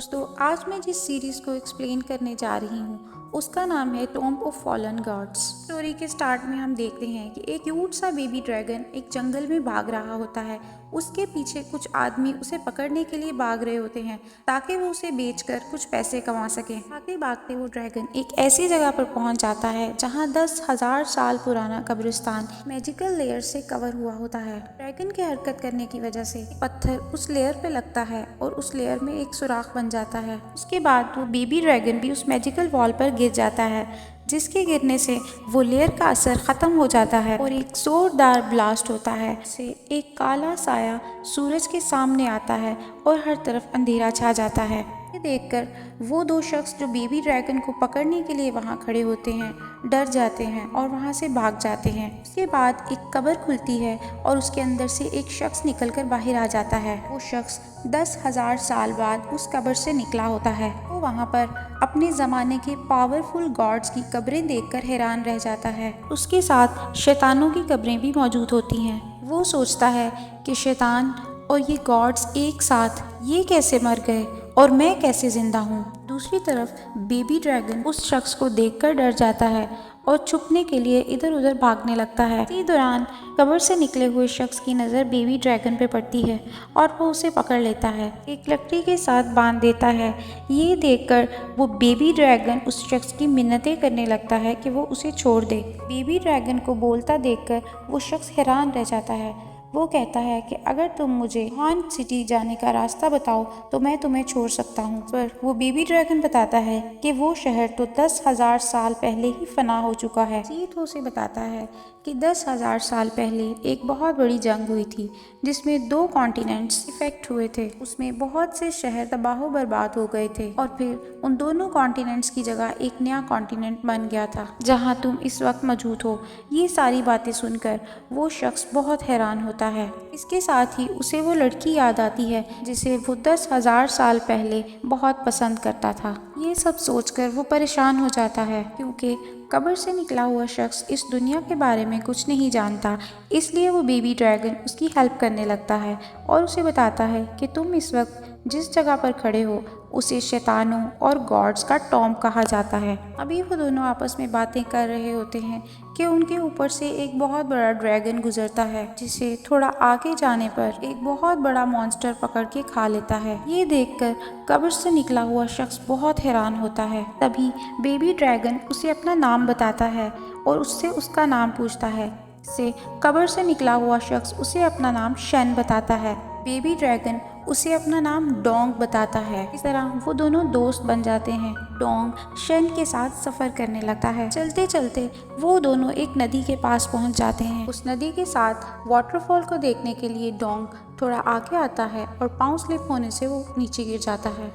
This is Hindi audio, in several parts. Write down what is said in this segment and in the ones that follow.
दोस्तों, आज मैं जिस सीरीज़ को एक्सप्लेन करने जा रही हूँ उसका नाम है tomb of fallen gods. Story के स्टार्ट में हम देखते हैं कि एक क्यूट सा बेबी ड्रैगन एक जंगल में भाग रहा होता है। उसके पीछे कुछ आदमी उसे पकड़ने के लिए भाग रहे होते हैं ताकि वो उसे बेचकर कुछ पैसे कमा सके। भागते भागते वो ड्रैगन एक ऐसी जगह पर पहुंच जाता है जहां 10,000 साल पुराना कब्रिस्तान मैजिकल लेयर से कवर हुआ होता है। ड्रैगन के हरकत करने की वजह से पत्थर उस लेयर पे लगता है और उस लेयर में एक सुराख बन जाता है। उसके बाद वो बेबी ड्रैगन भी उस मैजिकल वॉल पर गिर जाता है, जिसके गिरने से वो लेयर का असर खत्म हो जाता है और एक जोरदार ब्लास्ट होता है। से एक काला साया सूरज के सामने आता है और हर तरफ अंधेरा छा जाता है। ये देखकर वो दो शख्स जो बेबी ड्रैगन को पकड़ने के लिए वहाँ खड़े होते हैं डर जाते हैं और वहाँ से भाग जाते हैं। उसके बाद एक कब्र खुलती है और उसके अंदर से एक शख्स निकलकर बाहर आ जाता है। वो शख्स 10,000 साल बाद उस कब्र से निकला होता है। वो वहाँ पर अपने ज़माने के पावरफुल गॉड्स की कब्रें देखकर हैरान रह जाता है। उसके साथ शैतानों की कब्रें भी मौजूद होती हैं। वो सोचता है कि शैतान और ये गॉड्स एक साथ ये कैसे मर गए और मैं कैसे जिंदा हूँ। दूसरी तरफ बेबी ड्रैगन उस शख्स को देखकर डर जाता है और छुपने के लिए इधर उधर भागने लगता है। इसी दौरान कब्र से निकले हुए शख्स की नज़र बेबी ड्रैगन पे पड़ती है और वो उसे पकड़ लेता है, एक लकड़ी के साथ बांध देता है। ये देखकर वो बेबी ड्रैगन उस शख्स की मिन्नतें करने लगता है कि वो उसे छोड़ दे। बेबी ड्रैगन को बोलता देखकर वो शख्स हैरान रह जाता है। वो कहता है कि अगर तुम मुझे हॉन्ट सिटी जाने का रास्ता बताओ तो मैं तुम्हें छोड़ सकता हूँ। पर वो बेबी ड्रैगन बताता है कि वो शहर तो 10,000 साल पहले ही फना हो चुका है। सीट उसे बताता है कि 10,000 साल पहले एक बहुत बड़ी जंग हुई थी जिसमें 2 कॉन्टिनेंट्स इफेक्ट हुए थे। उसमें बहुत से शहर तबाह बर्बाद हो गए थे और फिर उन दोनों कॉन्टिनेंट्स की जगह एक नया कॉन्टिनेंट बन गया था जहाँ तुम इस वक्त मौजूद हो। ये सारी बातें सुनकर वो शख्स बहुत हैरान होता है। इसके साथ ही उसे वो लड़की याद आती है जिसे वो 10,000 साल पहले बहुत पसंद करता था। ये सब सोचकर वो परेशान हो जाता है क्योंकि कब्र से निकला हुआ शख्स इस दुनिया के बारे में कुछ नहीं जानता। इसलिए वो बेबी ड्रैगन उसकी हेल्प करने लगता है और उसे बताता है कि तुम इस वक्त जिस जगह पर खड़े हो उसे शैतानों और गॉड्स का टॉम्ब कहा जाता है। अभी वो दोनों आपस में बातें कर रहे होते हैं कि उनके ऊपर से एक बहुत बड़ा ड्रैगन गुजरता है जिसे थोड़ा आगे जाने पर एक बहुत बड़ा मॉन्स्टर पकड़ के खा लेता है। ये देखकर कब्र से निकला हुआ शख्स बहुत हैरान होता है। तभी बेबी ड्रैगन उसे अपना नाम बताता है और उससे उसका नाम पूछता है। से कब्र से निकला हुआ शख्स उसे अपना नाम शेन बताता है। बेबी ड्रैगन उसे अपना नाम डोंग बताता है। इस तरह वो दोनों दोस्त बन जाते हैं। डोंग शेन के साथ सफर करने लगता है। चलते चलते वो दोनों एक नदी के पास पहुंच जाते हैं। उस नदी के साथ वाटरफॉल को देखने के लिए डोंग थोड़ा आगे आता है और पाँव स्लिप होने से वो नीचे गिर जाता है।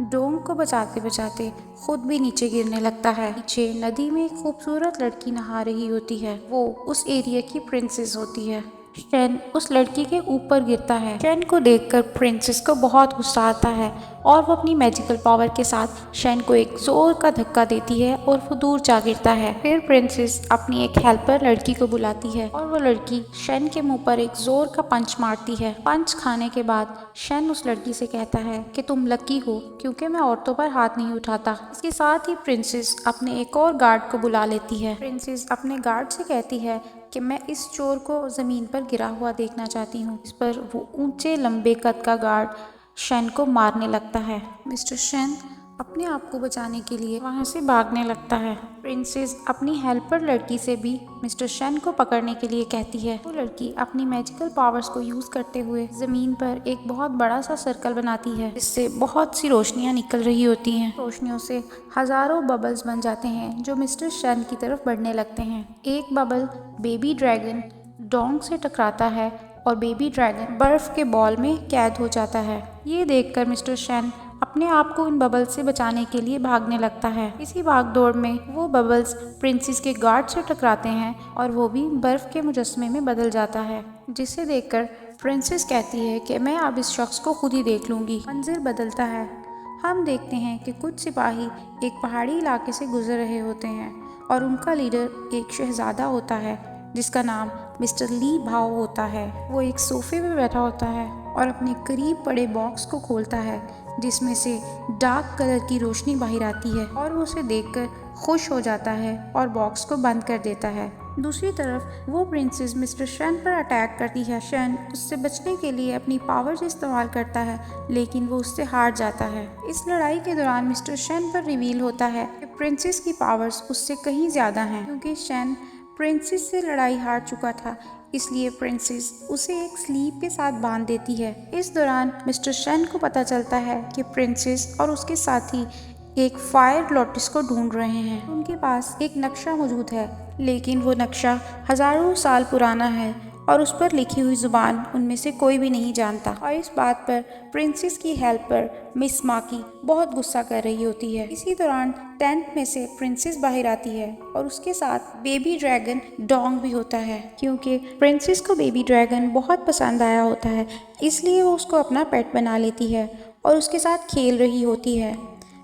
डोंग को बचाते बचाते खुद भी नीचे गिरने लगता है। नीचे नदी में एक खूबसूरत लड़की नहा रही होती है। वो उस एरिया की प्रिंसेस होती है। शेन उस लड़की के ऊपर गिरता है। शेन को देखकर प्रिंसेस को बहुत गुस्सा आता है और वो अपनी मैजिकल पावर के साथ शेन को एक जोर का धक्का देती है और वो दूर जा गिरता है। फिर प्रिंसेस अपनी एक हेल्पर लड़की को बुलाती है और वो लड़की शेन के मुंह पर एक जोर का पंच मारती है। पंच खाने के बाद शेन उस लड़की से कहता है कि तुम लकी हो क्योंकि मैं औरतों पर हाथ नहीं उठाता। इसके साथ ही प्रिंसेस अपने एक और गार्ड को बुला लेती है। प्रिंसेस अपने गार्ड से कहती है कि मैं इस चोर को ज़मीन पर गिरा हुआ देखना चाहती हूँ। इस पर वो ऊंचे लंबे कद का गार्ड शेन को मारने लगता है। मिस्टर शेन अपने आप को बचाने के लिए वहाँ से भागने लगता है। प्रिंसेस अपनी हेल्पर लड़की से भी मिस्टर शेन को पकड़ने के लिए कहती है। वो लड़की अपनी मैजिकल पावर्स को यूज़ करते हुए ज़मीन पर एक बहुत बड़ा सा सर्कल बनाती है जिससे बहुत सी रोशनियाँ निकल रही होती हैं। रोशनियों से हज़ारों बबल्स बन जाते हैं जो मिस्टर शेन की तरफ बढ़ने लगते हैं। एक बबल बेबी ड्रैगन डोंग से टकराता है और बेबी ड्रैगन बर्फ के बॉल में कैद हो जाता है। ये देखकर मिस्टर शेन अपने आप को इन बबल्स से बचाने के लिए भागने लगता है। इसी भागदौड़ में वो बबल्स प्रिंसेस के गार्ड से टकराते हैं और वो भी बर्फ के मुजस्मे में बदल जाता है, जिसे देखकर प्रिंसेस कहती है कि मैं अब इस शख्स को खुद ही देख लूँगी। मंजिल बदलता है। हम देखते हैं कि कुछ सिपाही एक पहाड़ी इलाके से गुजर रहे होते हैं और उनका लीडर एक शहजादा होता है जिसका नाम मिस्टर ली भाओ होता है। वो एक सोफे पे बैठा होता है और अपने करीब पड़े बॉक्स को खोलता है जिसमें से डार्क कलर की रोशनी बाहर आती है और वो उसे देखकर खुश हो जाता है और बॉक्स को बंद कर देता है। दूसरी तरफ वो प्रिंसेस मिस्टर शन पर अटैक करती है। शन उससे बचने के लिए अपनी पावर्स इस्तेमाल करता है, लेकिन वो उससे हार जाता है। इस लड़ाई के दौरान मिस्टर शन पर रिवील होता है कि प्रिंसेस की पावर्स उससे कहीं ज्यादा हैं, क्योंकि शन प्रिंसेस से लड़ाई हार चुका था, इसलिए प्रिंसेस उसे एक स्लीप के साथ बांध देती है। इस दौरान मिस्टर शन को पता चलता है कि प्रिंसेस और उसके साथी एक फायर लोटस को ढूंढ रहे हैं। उनके पास एक नक्शा मौजूद है, लेकिन वो नक्शा हजारों साल पुराना है और उस पर लिखी हुई जुबान उनमें से कोई भी नहीं जानता। और इस बात पर प्रिंसेस की हेल्पर मिस माकी बहुत गुस्सा कर रही होती है। इसी दौरान टेंट में से प्रिंसेस बाहर आती है और उसके साथ बेबी ड्रैगन डोंग भी होता है। क्योंकि प्रिंसेस को बेबी ड्रैगन बहुत पसंद आया होता है, इसलिए वो उसको अपना पेट बना लेती है और उसके साथ खेल रही होती है।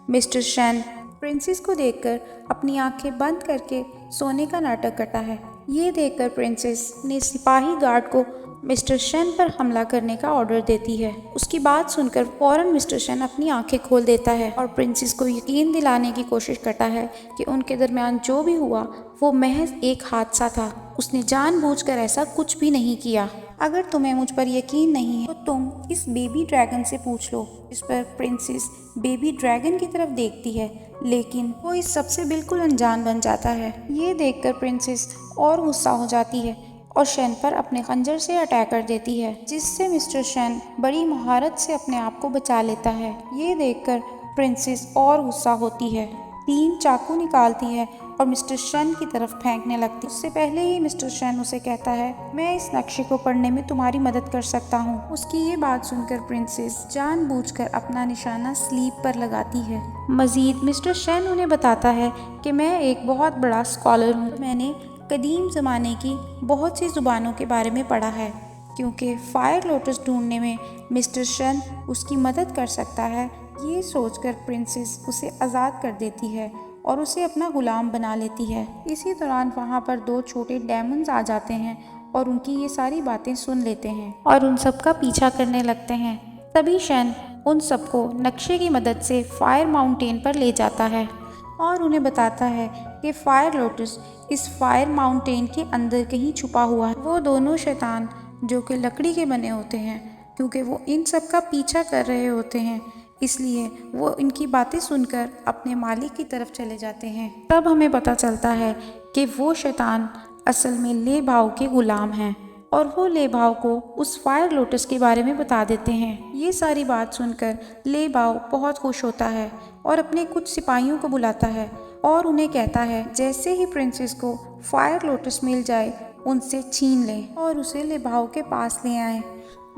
मिस्टर शन प्रिंसेस को देखकर अपनी आंखें बंद करके सोने का नाटक करता है। ये देखकर प्रिंसेस ने सिपाही गार्ड को मिस्टर शन पर हमला करने का ऑर्डर देती है। उसकी बात सुनकर फौरन मिस्टर शन अपनी आंखें खोल देता है और प्रिंसेस को यकीन दिलाने की कोशिश करता है कि उनके दरमियान जो भी हुआ वो महज एक हादसा था। उसने जानबूझकर ऐसा कुछ भी नहीं किया। अगर तुम्हें मुझ पर यकीन नहीं है तो तुम इस बेबी ड्रैगन से पूछ लो। इस पर प्रिंसेस बेबी ड्रैगन की तरफ देखती है, लेकिन वो इस सबसे बिल्कुल अनजान बन जाता है। ये देखकर प्रिंसेस और गुस्सा हो जाती है और शन पर अपने खंजर से अटैक कर देती है, जिससे मिस्टर शन बड़ी महारत से अपने आप को बचा लेता है। ये देखकर प्रिंसेस और गुस्सा होती है, 3 चाकू निकालती है और मिस्टर शन की तरफ फेंकने लगती। उससे पहले ही मिस्टर शन उसे कहता है, मैं इस नक्शे को पढ़ने में तुम्हारी मदद कर सकता हूँ। उसकी ये बात सुनकर प्रिंसेस जानबूझकर अपना निशाना स्लीप पर लगाती है। मजीद मिस्टर शन उन्हें बताता है कि मैं एक बहुत बड़ा स्कॉलर हूँ। मैंने कदीम ज़माने की बहुत सी ज़ुबानों के बारे में पढ़ा है। क्योंकि फायर लोटस ढूंढने में मिस्टर शन उसकी मदद कर सकता है, ये सोचकर प्रिंसेस उसे आज़ाद कर देती है और उसे अपना गुलाम बना लेती है। इसी दौरान वहाँ पर 2 छोटे डेमन्स आ जाते हैं और उनकी ये सारी बातें सुन लेते हैं और उन सब का पीछा करने लगते हैं। तभी शन उन सबको नक्शे की मदद से फायर माउंटेन पर ले जाता है और उन्हें बताता है कि फायर लोटस इस फायर माउंटेन के अंदर कहीं छुपा हुआ है। वो दोनों शैतान जो कि लकड़ी के बने होते हैं, क्योंकि वो इन सब का पीछा कर रहे होते हैं, इसलिए वो इनकी बातें सुनकर अपने मालिक की तरफ चले जाते हैं। तब हमें पता चलता है कि वो शैतान असल में ले भाव के गुलाम हैं और वो ले भाव को उस फायर लोटस के बारे में बता देते हैं। ये सारी बात सुनकर ले भाव बहुत खुश होता है और अपने कुछ सिपाहियों को बुलाता है और उन्हें कहता है जैसे ही प्रिंसेस को फायर लोटस मिल जाए उनसे छीन लें और उसे ले भाव के पास ले आए।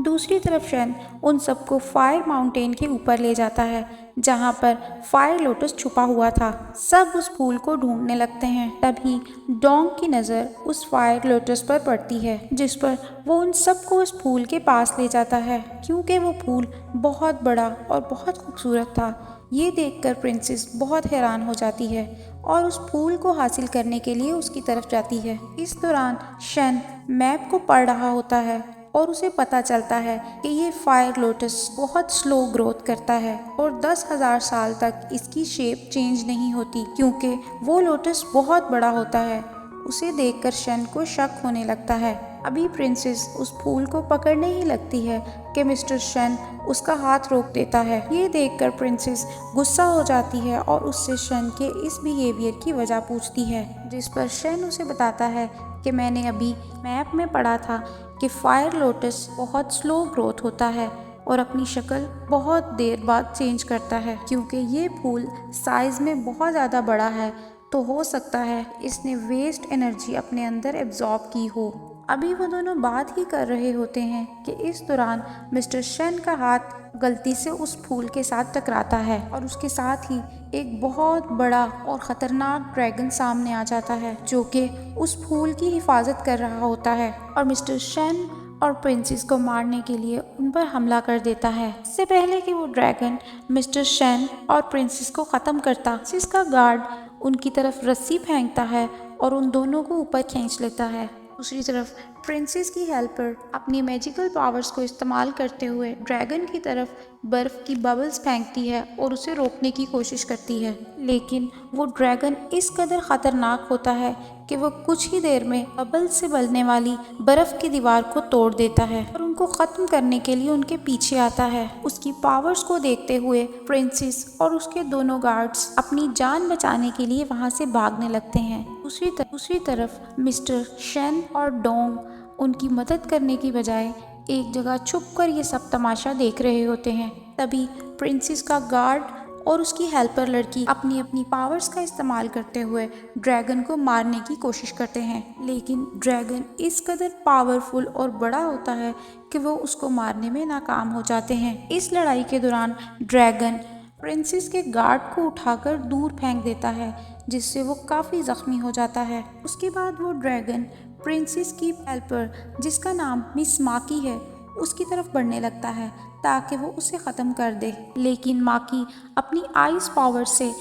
दूसरी तरफ शन उन सबको फायर माउंटेन के ऊपर ले जाता है जहाँ पर फायर लोटस छुपा हुआ था। सब उस फूल को ढूंढने लगते हैं। तभी डोंग की नज़र उस फायर लोटस पर पड़ती है, जिस पर वो उन सबको उस फूल के पास ले जाता है, क्योंकि वो फूल बहुत बड़ा और बहुत खूबसूरत था। ये देखकर प्रिंसेस बहुत हैरान हो जाती है और उस फूल को हासिल करने के लिए उसकी तरफ जाती है। इस दौरान शन मैप को पढ़ रहा होता है और उसे पता चलता है कि ये फायर लोटस बहुत स्लो ग्रोथ करता है और 10,000 साल तक इसकी शेप चेंज नहीं होती, क्योंकि वो लोटस बहुत बड़ा होता है। उसे देखकर शन को शक होने लगता है। अभी प्रिंसेस उस फूल को पकड़ने ही लगती है कि मिस्टर शन उसका हाथ रोक देता है। ये देखकर प्रिंसेस गुस्सा हो जाती है और उससे शन के इस बिहेवियर की वजह पूछती है, जिस पर शन उसे बताता है कि मैंने अभी मैप में पढ़ा था कि फायर लोटस बहुत स्लो ग्रोथ होता है और अपनी शक्ल बहुत देर बाद चेंज करता है। क्योंकि ये फूल साइज़ में बहुत ज़्यादा बड़ा है तो हो सकता है इसने वेस्ट एनर्जी अपने अंदर एब्जॉर्ब की हो। अभी वो दोनों बात ही कर रहे होते हैं कि इस दौरान मिस्टर शन का हाथ गलती से उस फूल के साथ टकराता है और उसके साथ ही एक बहुत बड़ा और ख़तरनाक ड्रैगन सामने आ जाता है, जो कि उस फूल की हिफाजत कर रहा होता है और मिस्टर शन और प्रिंसेस को मारने के लिए उन पर हमला कर देता है। इससे पहले कि वो ड्रैगन मिस्टर शन और प्रिंसेस को ख़त्म करता, प्रिंसेस का गार्ड उनकी तरफ रस्सी फेंकता है और उन दोनों को ऊपर खींच लेता है। दूसरी तरफ प्रिंसेस की हेल्पर अपनी मैजिकल पावर्स को इस्तेमाल करते हुए ड्रैगन की तरफ बर्फ की बबल्स फेंकती है और उसे रोकने की कोशिश करती है, लेकिन वो ड्रैगन इस कदर खतरनाक होता है कि वो कुछ ही देर में बबल से बनने वाली बर्फ की दीवार को तोड़ देता है और उनको खत्म करने के लिए उनके पीछे आता है। उसकी पावर्स को देखते हुए प्रिंसेस और उसके दोनों गार्ड्स अपनी जान बचाने के लिए वहां से भागने लगते हैं। दूसरी तरफ मिस्टर शेन और डोंग उनकी मदद करने की बजाय एक जगह छुपकर ये सब तमाशा देख रहे होते हैं। तभी प्रिंसेस का गार्ड और उसकी हेल्पर लड़की अपनी अपनी पावर्स का इस्तेमाल करते हुए ड्रैगन को मारने की कोशिश करते हैं, लेकिन ड्रैगन इस कदर पावरफुल और बड़ा होता है कि वो उसको मारने में नाकाम हो जाते हैं। इस लड़ाई के दौरान ड्रैगन प्रिंसेस के गार्ड को उठाकर दूर फेंक देता है, जिससे वो काफ़ी ज़ख्मी हो जाता है। उसके बाद वो ड्रैगन प्रिंसेस की हेल्पर, जिसका नाम मिस माकी है, उसकी तरफ बढ़ने लगता है ताकि वो उसे ख़त्म कर दे, लेकिन माकी अपनी आइस पावर से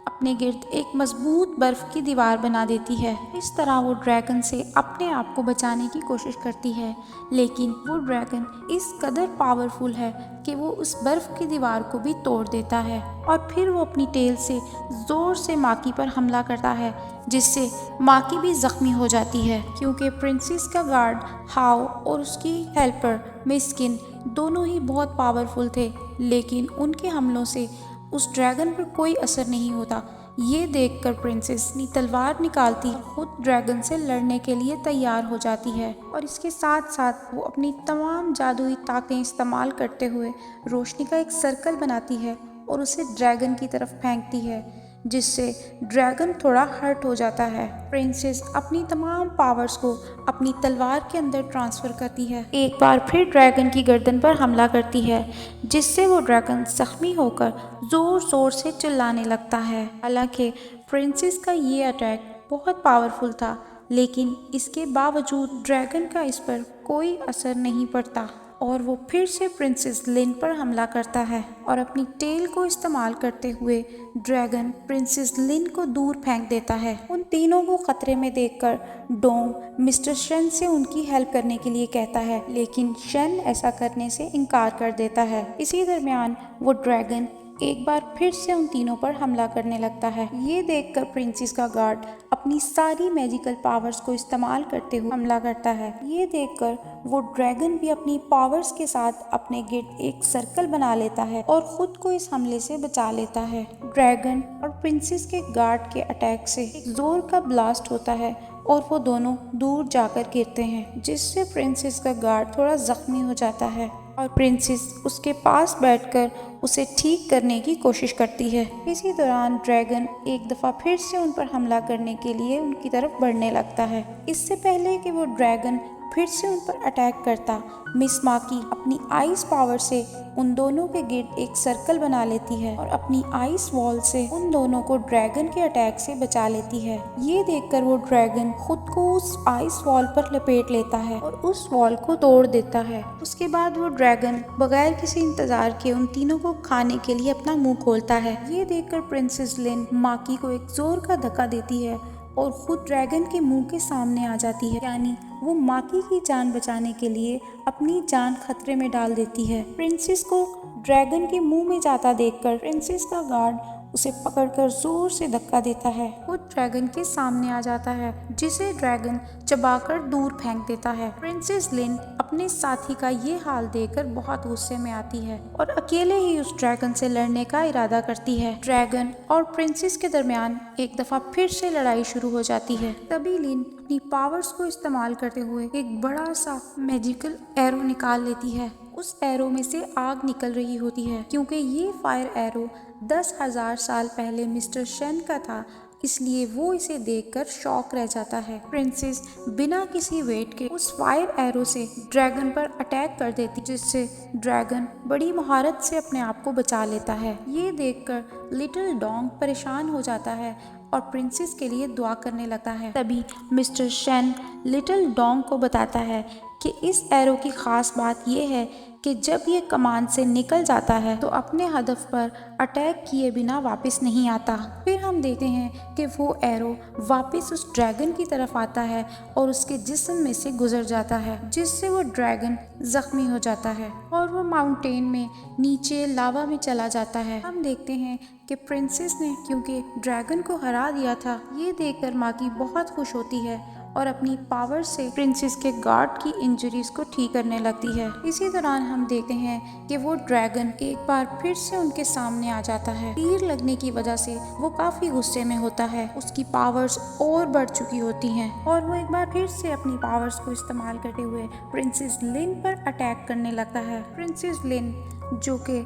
अपने गिर्द एक मजबूत बर्फ की दीवार बना देती है। इस तरह वो ड्रैगन से अपने आप को बचाने की कोशिश करती है, लेकिन वो ड्रैगन इस कदर पावरफुल है कि वो उस बर्फ की दीवार को भी तोड़ देता है और फिर वो अपनी टेल से ज़ोर से माकी पर हमला करता है, जिससे माकी भी ज़ख्मी हो जाती है। क्योंकि प्रिंसेस का गार्ड हाओ और उसकी हेल्पर मिस्किन दोनों ही बहुत पावरफुल थे, लेकिन उनके हमलों से उस ड्रैगन पर कोई असर नहीं होता। ये देखकर प्रिंसेस अपनी तलवार निकालती और खुद ड्रैगन से लड़ने के लिए तैयार हो जाती है और इसके साथ साथ वो अपनी तमाम जादुई ताकतें इस्तेमाल करते हुए रोशनी का एक सर्कल बनाती है और उसे ड्रैगन की तरफ फेंकती है, जिससे ड्रैगन थोड़ा हर्ट हो जाता है। प्रिंसेस अपनी तमाम पावर्स को अपनी तलवार के अंदर ट्रांसफ़र करती है, एक बार फिर ड्रैगन की गर्दन पर हमला करती है, जिससे वो ड्रैगन जख्मी होकर ज़ोर ज़ोर से चिल्लाने लगता है। हालांकि प्रिंसेस का ये अटैक बहुत पावरफुल था, लेकिन इसके बावजूद ड्रैगन का इस पर कोई असर नहीं पड़ता और वो फिर से प्रिंसेस लिन पर हमला करता है और अपनी टेल को इस्तेमाल करते हुए ड्रैगन प्रिंसेस लिन को दूर फेंक देता है। उन तीनों को खतरे में देखकर डोंग मिस्टर शन से उनकी हेल्प करने के लिए कहता है, लेकिन शन ऐसा करने से इनकार कर देता है। इसी दरमियान वो ड्रैगन एक बार फिर से उन तीनों पर हमला करने लगता है। ये देखकर प्रिंसेस का गार्ड अपनी सारी मैजिकल पावर्स को इस्तेमाल करते हुए हमला करता है। ये देखकर वो ड्रैगन भी अपनी पावर्स के साथ अपने गिर्द एक सर्कल बना लेता है और खुद को इस हमले से बचा लेता है। ड्रैगन और प्रिंसेस के गार्ड के अटैक से एक जोर का ब्लास्ट होता है और वो दोनों दूर जाकर गिरते हैं, जिससे प्रिंसेस का गार्ड थोड़ा जख्मी हो जाता है और प्रिंसेस उसके पास बैठकर उसे ठीक करने की कोशिश करती है। इसी दौरान ड्रैगन एक दफ़ा फिर से उन पर हमला करने के लिए उनकी तरफ बढ़ने लगता है। इससे पहले कि वो ड्रैगन फिर से उन पर अटैक करता, मिस माकी अपनी आइस पावर से उन दोनों के गिर्द एक सर्कल बना लेती है और अपनी आइस वॉल से उन दोनों को ड्रैगन के अटैक से बचा लेती है। ये देखकर वो ड्रैगन खुद को उस आइस वॉल पर लपेट लेता है और उस वॉल को तोड़ देता है। उसके बाद वो ड्रैगन बगैर किसी इंतजार के उन तीनों को खाने के लिए अपना मुंह खोलता है। ये देखकर प्रिंसेस लिन माकी को एक जोर का धक्का देती है और खुद ड्रैगन के मुंह के सामने आ जाती है, यानी वो माकी की जान बचाने के लिए अपनी जान खतरे में डाल देती है। प्रिंसेस को ड्रैगन के मुंह में जाता देखकर प्रिंसेस का गार्ड उसे पकड़कर जोर से धक्का देता है। वो ड्रैगन के सामने आ जाता है, जिसे ड्रैगन चबाकर दूर फेंक देता है। प्रिंसेस लिन अपने साथी का ये हाल देखकर बहुत गुस्से में आती है और अकेले ही उस ड्रैगन से लड़ने का इरादा करती है। ड्रैगन और प्रिंसेस के दरमियान एक दफा फिर से लड़ाई शुरू हो जाती है। तभी लिन अपनी पावर्स को इस्तेमाल करते हुए एक बड़ा सा मैजिकल एरो निकाल लेती है। उस एरो में से आग निकल रही होती है, क्योंकि ये फायर एरो 10,000 साल पहले मिस्टर शेन का था, इसलिए वो इसे देखकर शॉक रह जाता है। प्रिंसेस बिना किसी वेट के उस फायर एरो से ड्रैगन पर अटैक कर देती, जिससे ड्रैगन बड़ी महारत से अपने आप को बचा लेता है। ये देखकर लिटिल डोंग परेशान हो जाता है और प्रिंसेस के लिए दुआ करने लगता है। तभी मिस्टर शेन लिटिल डोंग को बताता है कि इस एरो की ख़ास बात यह है कि जब ये कमान से निकल जाता है तो अपने हदफ पर अटैक किए बिना वापस नहीं आता। फिर हम देखते हैं कि वो एरो वापस उस ड्रैगन की तरफ आता है और उसके जिस्म में से गुजर जाता है, जिससे वो ड्रैगन जख्मी हो जाता है और वो माउंटेन में नीचे लावा में चला जाता है। हम देखते हैं कि प्रिंसेस ने क्योंकि ड्रैगन को हरा दिया था, ये देखकर माकी बहुत खुश होती है और अपनी पावर से प्रिंसेस के गार्ड की इंजरीज को ठीक करने लगती है। इसी दौरान हम देखते हैं कि वो ड्रैगन एक बार फिर से उनके सामने आ जाता है। तीर लगने की वजह से वो काफी गुस्से में होता है, उसकी पावर्स और बढ़ चुकी होती हैं और वो एक बार फिर से अपनी पावर्स को इस्तेमाल करते हुए प्रिंसेस लिन पर अटैक करने लगता है। प्रिंसेस लिन जो कि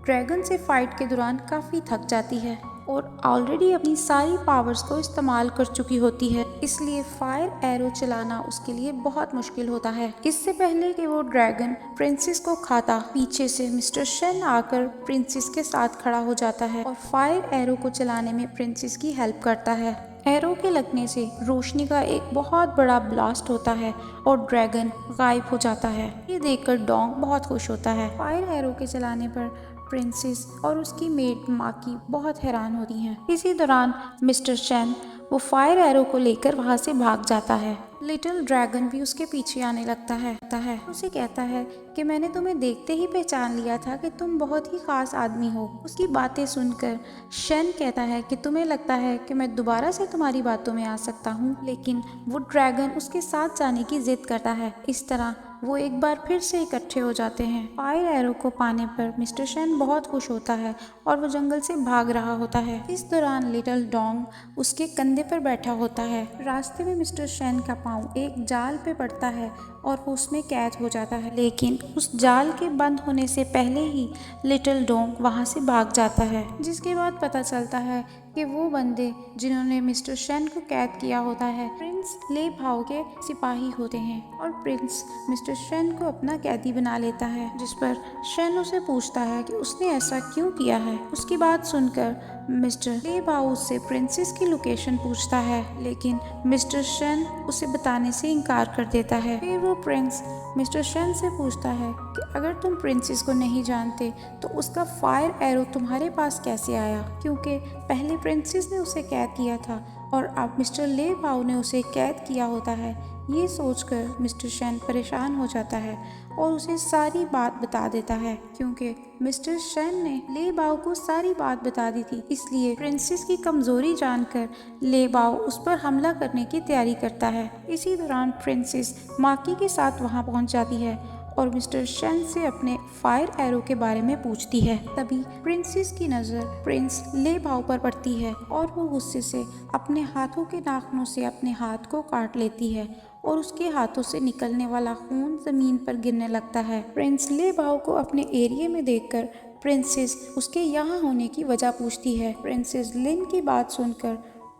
ड्रैगन से फाइट के दौरान काफी थक जाती है और ऑलरेडी अपनी सारी पावर्स को इस्तेमाल कर चुकी होती है, इसलिए फायर एरो चलाना उसके लिए बहुत मुश्किल होता है। इससे पहले कि वो ड्रैगन प्रिंसेस को खाता, पीछे से मिस्टर शेन आकर प्रिंसेस के साथ खड़ा हो जाता है और फायर एरो को चलाने में प्रिंसेस की हेल्प करता है। एरो के लगने से रोशनी का एक बहुत बड़ा ब्लास्ट होता है और ड्रैगन गायब हो जाता है। ये देखकर डोंग बहुत खुश होता है। फायर एरो के चलाने पर प्रिंसेस और उसकी मेड माकी बहुत हैरान होती हैं। इसी दौरान मिस्टर शेन वो फायर एरो को लेकर वहाँ से भाग जाता है। लिटिल ड्रैगन भी उसके पीछे आने लगता है। उसे कहता है कि मैंने तुम्हें देखते ही पहचान लिया था कि तुम बहुत ही खास आदमी हो। उसकी बातें सुनकर शेन कहता है कि तुम्हें लगता है कि मैं दोबारा से तुम्हारी बातों में आ सकता हूँ, लेकिन वो ड्रैगन उसके साथ जाने की जिद करता है। इस तरह वो एक बार फिर से इकट्ठे हो जाते हैं। फायर एरो को पाने पर मिस्टर शेन बहुत खुश होता है और वो जंगल से भाग रहा होता है। इस दौरान लिटिल डोंग उसके कंधे पर बैठा होता है। रास्ते में मिस्टर शेन का पाँव एक जाल पे पड़ता है और वो उसमें कैद हो जाता है, लेकिन उस जाल के बंद होने से पहले ही लिटिल डोंग वहाँ से भाग जाता है, जिसके बाद पता चलता है कि वो बंदे जिन्होंने मिस्टर शेन को कैद किया होता है प्रिंस ले भाओ के सिपाही होते हैं और प्रिंस मिस्टर शेन को अपना कैदी बना लेता है, जिस पर शेन उसे पूछता है कि उसने ऐसा क्यों किया है। उसकी बात सुनकर मिस्टर ले भाओ से प्रिंसेस की लोकेशन पूछता है, लेकिन मिस्टर शेन उसे बताने से इनकार कर देता है। फिर वो प्रिंस मिस्टर शेन से पूछता है कि अगर तुम प्रिंसेस को नहीं जानते तो उसका फायर एरो तुम्हारे पास कैसे आया, क्योंकि पहले प्रिंसेस ने उसे कैद किया था और अब मिस्टर ले भाओ ने उसे कैद किया होता है। ये सोचकर मिस्टर शेन परेशान हो जाता है और उसे सारी बात बता देता है, क्योंकि मिस्टर शेन ने ले बाओ को सारी बात बता दी थी। इसलिए प्रिंसेस की कमजोरी जानकर ले बाओ उस पर हमला करने की तैयारी करता है। इसी दौरान प्रिंसेस माकी के साथ वहां पहुंच जाती है और मिस्टर शेन से अपने फायर एरो के बारे में पूछती है। तभी प्रिंसेस की नज़र प्रिंस ले बाओ पर पड़ती है और वो गुस्से से अपने हाथों के नाखूनों से अपने हाथ को काट लेती है और उसके हाथों से निकलने वाला खून जमीन पर गिरने लगता है। प्रिंस ले बाओ को अपने एरिया में देखकर प्रिंसेस उसके यहाँ होने की वजह पूछती है। प्रिंसेस लिन की बात सुनकर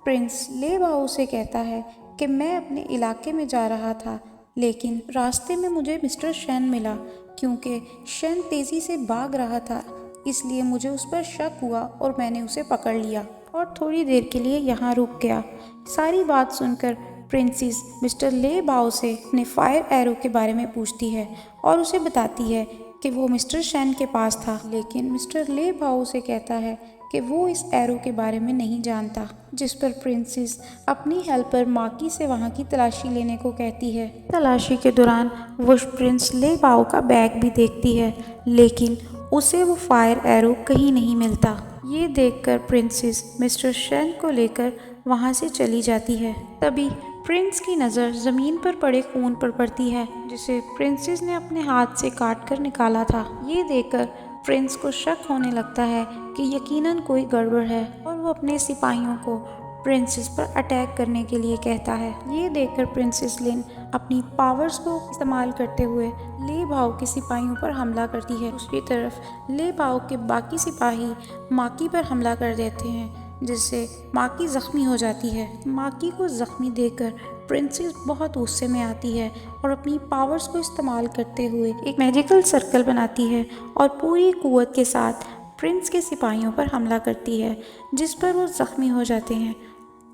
प्रिंस ले बाओ से कहता है कि मैं अपने इलाके में जा रहा था, लेकिन रास्ते में मुझे मिस्टर शेन मिला। क्योंकि शेन तेज़ी से भाग रहा था, इसलिए मुझे उस पर शक हुआ और मैंने उसे पकड़ लिया और थोड़ी देर के लिए यहाँ रुक गया। सारी बात सुनकर प्रिंसेस मिस्टर ले बाओ से अपने फायर एरो के बारे में पूछती है और उसे बताती है कि वो मिस्टर शेन के पास था, लेकिन मिस्टर ले बाओ से कहता है कि वो इस एरो के बारे में नहीं जानता, जिस पर प्रिंसेस अपनी हेल्पर माकी से वहाँ की तलाशी लेने को कहती है। तलाशी के दौरान वो प्रिंस ले बाओ का बैग भी देखती है, लेकिन उसे वो फायर एरो कहीं नहीं मिलता। ये देखकर प्रिंसेस मिस्टर शेन को लेकर वहाँ से चली जाती है। तभी प्रिंस की नज़र ज़मीन पर पड़े खून पर पड़ती है, जिसे प्रिंसेस ने अपने हाथ से काट कर निकाला था। ये देखकर प्रिंस को शक होने लगता है कि यकीनन कोई गड़बड़ है और वो अपने सिपाहियों को प्रिंसेस पर अटैक करने के लिए कहता है। ये देखकर प्रिंसेस लिन अपनी पावर्स को इस्तेमाल करते हुए ले भाओ के सिपाहियों पर हमला करती है। दूसरी तरफ ले भाओ के बाकी सिपाही माकी पर हमला कर देते हैं, जिससे माकी जख्मी हो जाती है। माकी को जख्मी देखकर प्रिंसेस बहुत गुस्से में आती है और अपनी पावर्स को इस्तेमाल करते हुए एक मैजिकल सर्कल बनाती है और पूरी कुव्वत के साथ प्रिंस के सिपाहियों पर हमला करती है, जिस पर वो जख्मी हो जाते हैं।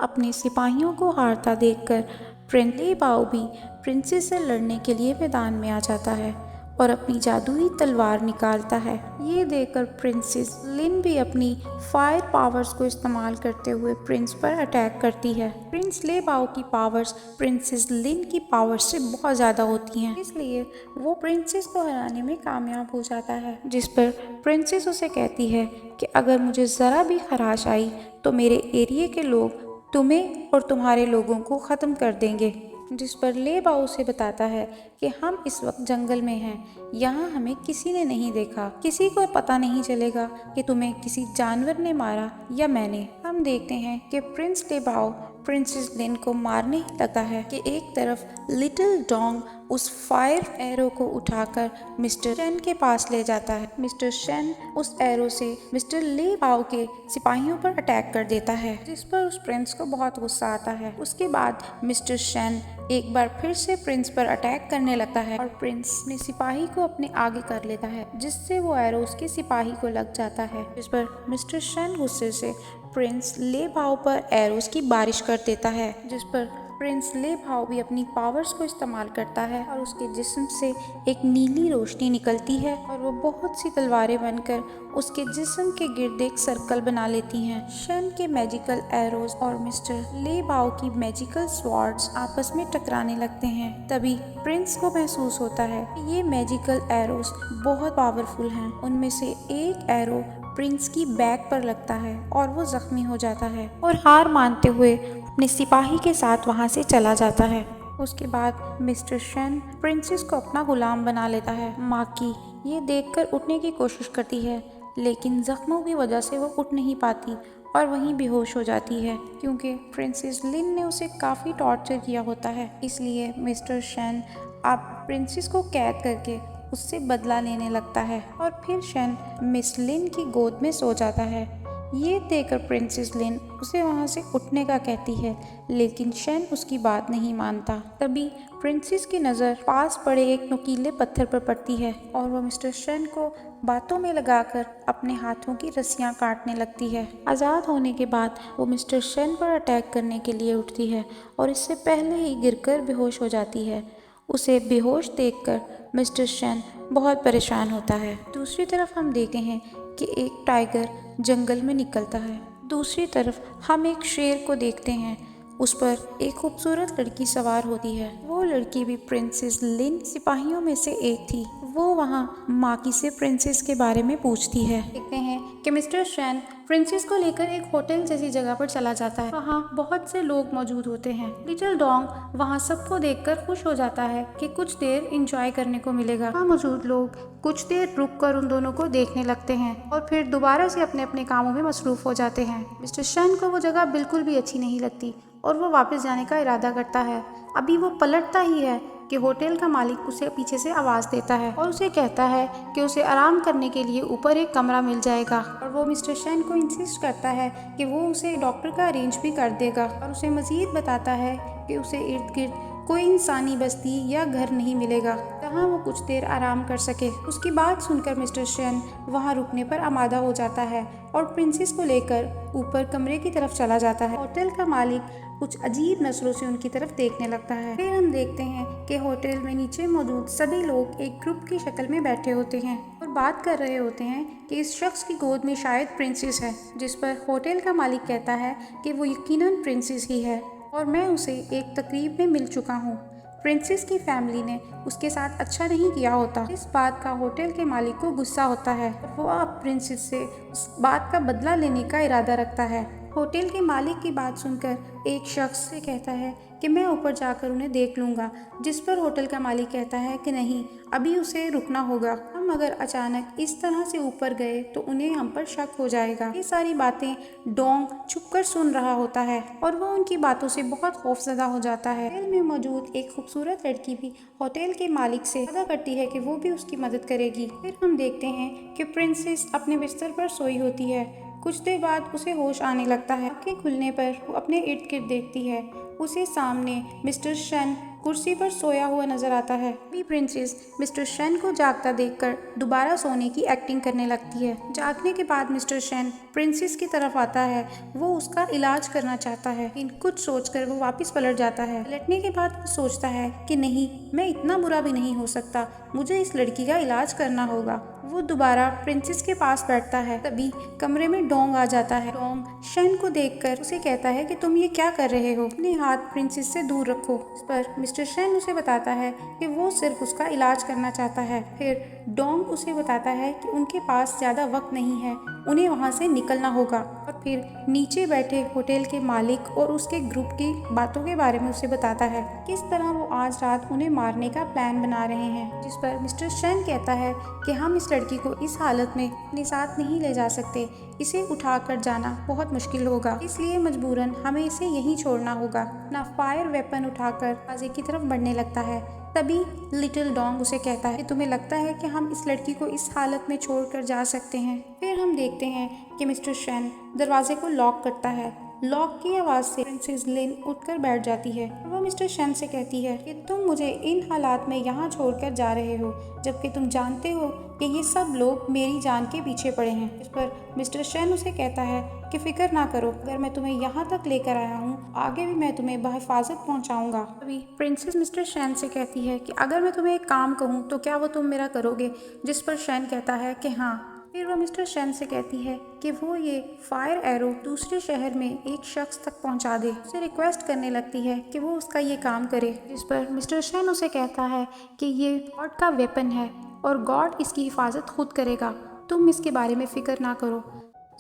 अपने सिपाहियों को हारता देखकर प्रिंस ले बाओ भी प्रिंसेस से लड़ने के लिए मैदान में आ जाता है और अपनी जादुई तलवार निकालता है। ये देखकर प्रिंसेस लिन भी अपनी फायर पावर्स को इस्तेमाल करते हुए प्रिंस पर अटैक करती है। प्रिंस ले बाओ की पावर्स प्रिंसेस लिन की पावर्स से बहुत ज़्यादा होती हैं, इसलिए वो प्रिंसेस को हराने में कामयाब हो जाता है। जिस पर प्रिंसेस उसे कहती है कि अगर मुझे ज़रा भी खराश आई तो मेरे एरिया के लोग तुम्हें और तुम्हारे लोगों को ख़त्म कर देंगे। जिस पर ले बाओ उसे बताता है कि हम इस वक्त जंगल में हैं, यहाँ हमें किसी ने नहीं देखा, किसी को पता नहीं चलेगा कि तुम्हें किसी जानवर ने मारा या मैंने। हम देखते हैं कि प्रिंस ले बाओ प्रिंसेस लिन को मारने ही लगता है कि एक तरफ लिटिल डोंग उस फायर एरो को उठाकर मिस्टर शेन के पास ले जाता है। मिस्टर शेन उस एरो से मिस्टर ले बाओ के सिपाहियों पर अटैक कर देता है, जिस पर उस प्रिंस को बहुत गुस्सा आता है। उसके बाद मिस्टर शेन एक बार फिर से प्रिंस पर अटैक करने लगता है और प्रिंस ने सिपाही को अपने आगे कर लेता है, जिससे वो एरो उसके सिपाही को लग जाता है। जिस पर मिस्टर शेन गुस्से से प्रिंस ले बाओ पर एरोस की बारिश कर देता है, जिस पर प्रिंस ले बाओ भी अपनी पावर्स को इस्तेमाल करता है और उसके जिस्म से एक नीली रोशनी निकलती है और वो बहुत सी तलवारें बनकर उसके जिस्म के गिर्द एक सर्कल बना लेती हैं। शेन के मैजिकल एरोज और मिस्टर ले बाओ की मैजिकल स्वॉर्ड्स आपस में टकराने लगते हैं। तभी प्रिंस को महसूस होता है कि ये मैजिकल एरोज बहुत पावरफुल हैं। उनमें से एक एरो प्रिंस की बैक पर लगता है और वो जख्मी हो जाता है और हार मानते हुए अपने सिपाही के साथ वहाँ से चला जाता है। उसके बाद मिस्टर शेन प्रिंसेस को अपना गुलाम बना लेता है। माकी ये देखकर उठने की कोशिश करती है, लेकिन जख्मों की वजह से वो उठ नहीं पाती और वहीं बेहोश हो जाती है, क्योंकि प्रिंसेस लिन ने उसे काफ़ी टॉर्चर किया होता है। इसलिए मिस्टर शेन अब प्रिंसेस को कैद करके उससे बदला लेने लगता है और फिर शेन मिस लिन की गोद में सो जाता है। ये देखकर प्रिंसेस लिन उसे वहाँ से उठने का कहती है, लेकिन शेन उसकी बात नहीं मानता। तभी प्रिंसेस की नज़र पास पड़े एक नुकीले पत्थर पर पड़ती है और वो मिस्टर शेन को बातों में लगाकर अपने हाथों की रस्सियाँ काटने लगती है। आज़ाद होने के बाद वो मिस्टर शेन पर अटैक करने के लिए उठती है और इससे पहले ही गिरकर बेहोश हो जाती है। उसे बेहोश देखकर मिस्टर शेन बहुत परेशान होता है। दूसरी तरफ हम देखते हैं कि एक टाइगर जंगल में निकलता है। दूसरी तरफ हम एक शेर को देखते हैं, उस पर एक खूबसूरत लड़की सवार होती है। वो लड़की भी प्रिंसेस लिन सिपाहियों में से एक थी। वो वहाँ माकी से प्रिंसेस के बारे में पूछती है। देखते हैं कि मिस्टर शेन प्रिंसेस को लेकर एक होटल जैसी जगह पर चला जाता है। वहाँ बहुत से लोग मौजूद होते हैं। लिटिल डोंग वहाँ सबको देखकर खुश हो जाता है कि कुछ देर एंजॉय करने को मिलेगा। वहाँ मौजूद लोग कुछ देर रुककर उन दोनों को देखने लगते हैं और फिर दोबारा से अपने अपने कामों में मसरूफ हो जाते हैं। मिस्टर शेन को वो जगह बिल्कुल भी अच्छी नहीं लगती और वो वापस जाने का इरादा करता है। अभी वो पलटता ही है कि होटल का मालिक उसे पीछे से आवाज़ देता है और उसे कहता है कि उसे आराम करने के लिए ऊपर एक कमरा मिल जाएगा और वो मिस्टर शेन को इंसिस्ट करता है कि वो उसे डॉक्टर का अरेंज भी कर देगा और उसे मज़ीद बताता है कि उसे इर्द गिर्द कोई इंसानी बस्ती या घर नहीं मिलेगा जहाँ वो कुछ देर आराम कर सके। उसकी बात सुनकर मिस्टर शेन वहाँ रुकने पर आमादा हो जाता है और प्रिंसेस को लेकर ऊपर कमरे की तरफ चला जाता है। होटल का मालिक कुछ अजीब नजरों से उनकी तरफ देखने लगता है। फिर हम देखते हैं कि होटल में नीचे मौजूद सभी लोग एक ग्रुप की शक्ल में बैठे होते हैं और बात कर रहे होते हैं कि इस शख्स की गोद में शायद प्रिंसेस है, जिस पर होटल का मालिक कहता है कि वो यकीनन प्रिंसेस ही है और मैं उसे एक तकरीब में मिल चुका हूँ। प्रिंसेस की फैमिली ने उसके साथ अच्छा नहीं किया होता। इस बात का होटल के मालिक को गुस्सा होता है और वो अब प्रिंसेस से उस बात का बदला लेने का इरादा रखता है। होटल के मालिक की बात सुनकर एक शख्स से कहता है कि मैं ऊपर जाकर उन्हें देख लूँगा, जिस पर होटल का मालिक कहता है कि नहीं, अभी उसे रुकना होगा। हम अगर अचानक इस तरह से ऊपर गए तो उन्हें हम पर शक हो जाएगा। ये सारी बातें डोंग छुपकर सुन रहा होता है और वो उनकी बातों से बहुत खौफजदा हो जाता है। होटल में मौजूद एक खूबसूरत लड़की भी होटल के मालिक से वादा करती है कि वो भी उसकी मदद करेगी। फिर हम देखते हैं कि प्रिंसेस अपने बिस्तर पर सोई होती है। कुछ देर बाद उसे होश आने लगता है। आंखें खुलने पर वो अपने इर्द गिर्द देखती है। उसे सामने मिस्टर शेन कुर्सी पर सोया हुआ नजर आता है। अभी प्रिंसेस मिस्टर शेन को जागता देखकर दोबारा सोने की एक्टिंग करने लगती है। जागने के बाद मिस्टर शेन प्रिंसेस की तरफ आता है। वो उसका इलाज करना चाहता है, लेकिन कुछ सोचकर वो वापस पलट जाता है। पलटने के बाद वो सोचता है कि नहीं, मैं इतना बुरा भी नहीं हो सकता। मुझे इस लड़की का इलाज करना होगा। वो दोबारा प्रिंसेस के पास बैठता है। तभी कमरे में डोंग आ जाता है। डोंग शेन को देखकर उसे कहता है कि तुम ये क्या कर रहे हो, अपने हाथ प्रिंसेस से दूर रखो। इस पर मिस्टर शेन उसे बताता है कि वो सिर्फ उसका इलाज करना चाहता है। फिर डोंग उसे बताता है कि उनके पास ज्यादा वक्त नहीं है, उन्हें वहाँ से निकलना होगा। और फिर नीचे बैठे होटल के मालिक और उसके ग्रुप की बातों के बारे में उसे बताता है, किस तरह वो आज रात उन्हें मारने का प्लान बना रहे हैं। जिस पर मिस्टर शेन कहता है कि हम इस लड़की को इस हालत में अपने साथ नहीं ले जा सकते, इसे उठाकर जाना बहुत मुश्किल होगा, इसलिए मजबूरन हमें इसे यहीं छोड़ना होगा। अपना फायर वेपन उठाकर दरवाजे की तरफ बढ़ने लगता है। तभी लिटिल डोंग उसे कहता है कि तुम्हें लगता है कि हम इस लड़की को इस हालत में छोड़कर जा सकते हैं। फिर हम देखते हैं कि मिस्टर शेन दरवाजे को लॉक करता है। लॉक की आवाज से प्रिंसेस लिन उठकर बैठ जाती है। वो मिस्टर शेन से कहती है कि तुम मुझे इन हालात में यहाँ छोड़कर जा रहे हो, जबकि तुम जानते हो कि ये सब लोग मेरी जान के पीछे पड़े हैं। इस पर मिस्टर शेन उसे कहता है कि फिक्र ना करो, अगर मैं तुम्हें यहाँ तक लेकर आया हूँ, आगे भी मैं तुम्हें बहिफाजत पहुँचाऊंगा। अभी प्रिंसेस मिस्टर शेन से कहती है कि अगर मैं तुम्हें एक काम कहूँ तो क्या वो तुम मेरा करोगे? जिस पर शेन कहता है कि हाँ। फिर वो मिस्टर शेन से कहती है कि वो ये फायर एरो दूसरे शहर में एक शख्स तक पहुंचा दे। उसे रिक्वेस्ट करने लगती है कि वो उसका ये काम करे। जिस पर मिस्टर शेन उसे कहता है कि ये गॉड का वेपन है और गॉड इसकी हिफाजत खुद करेगा, तुम इसके बारे में फिक्र ना करो।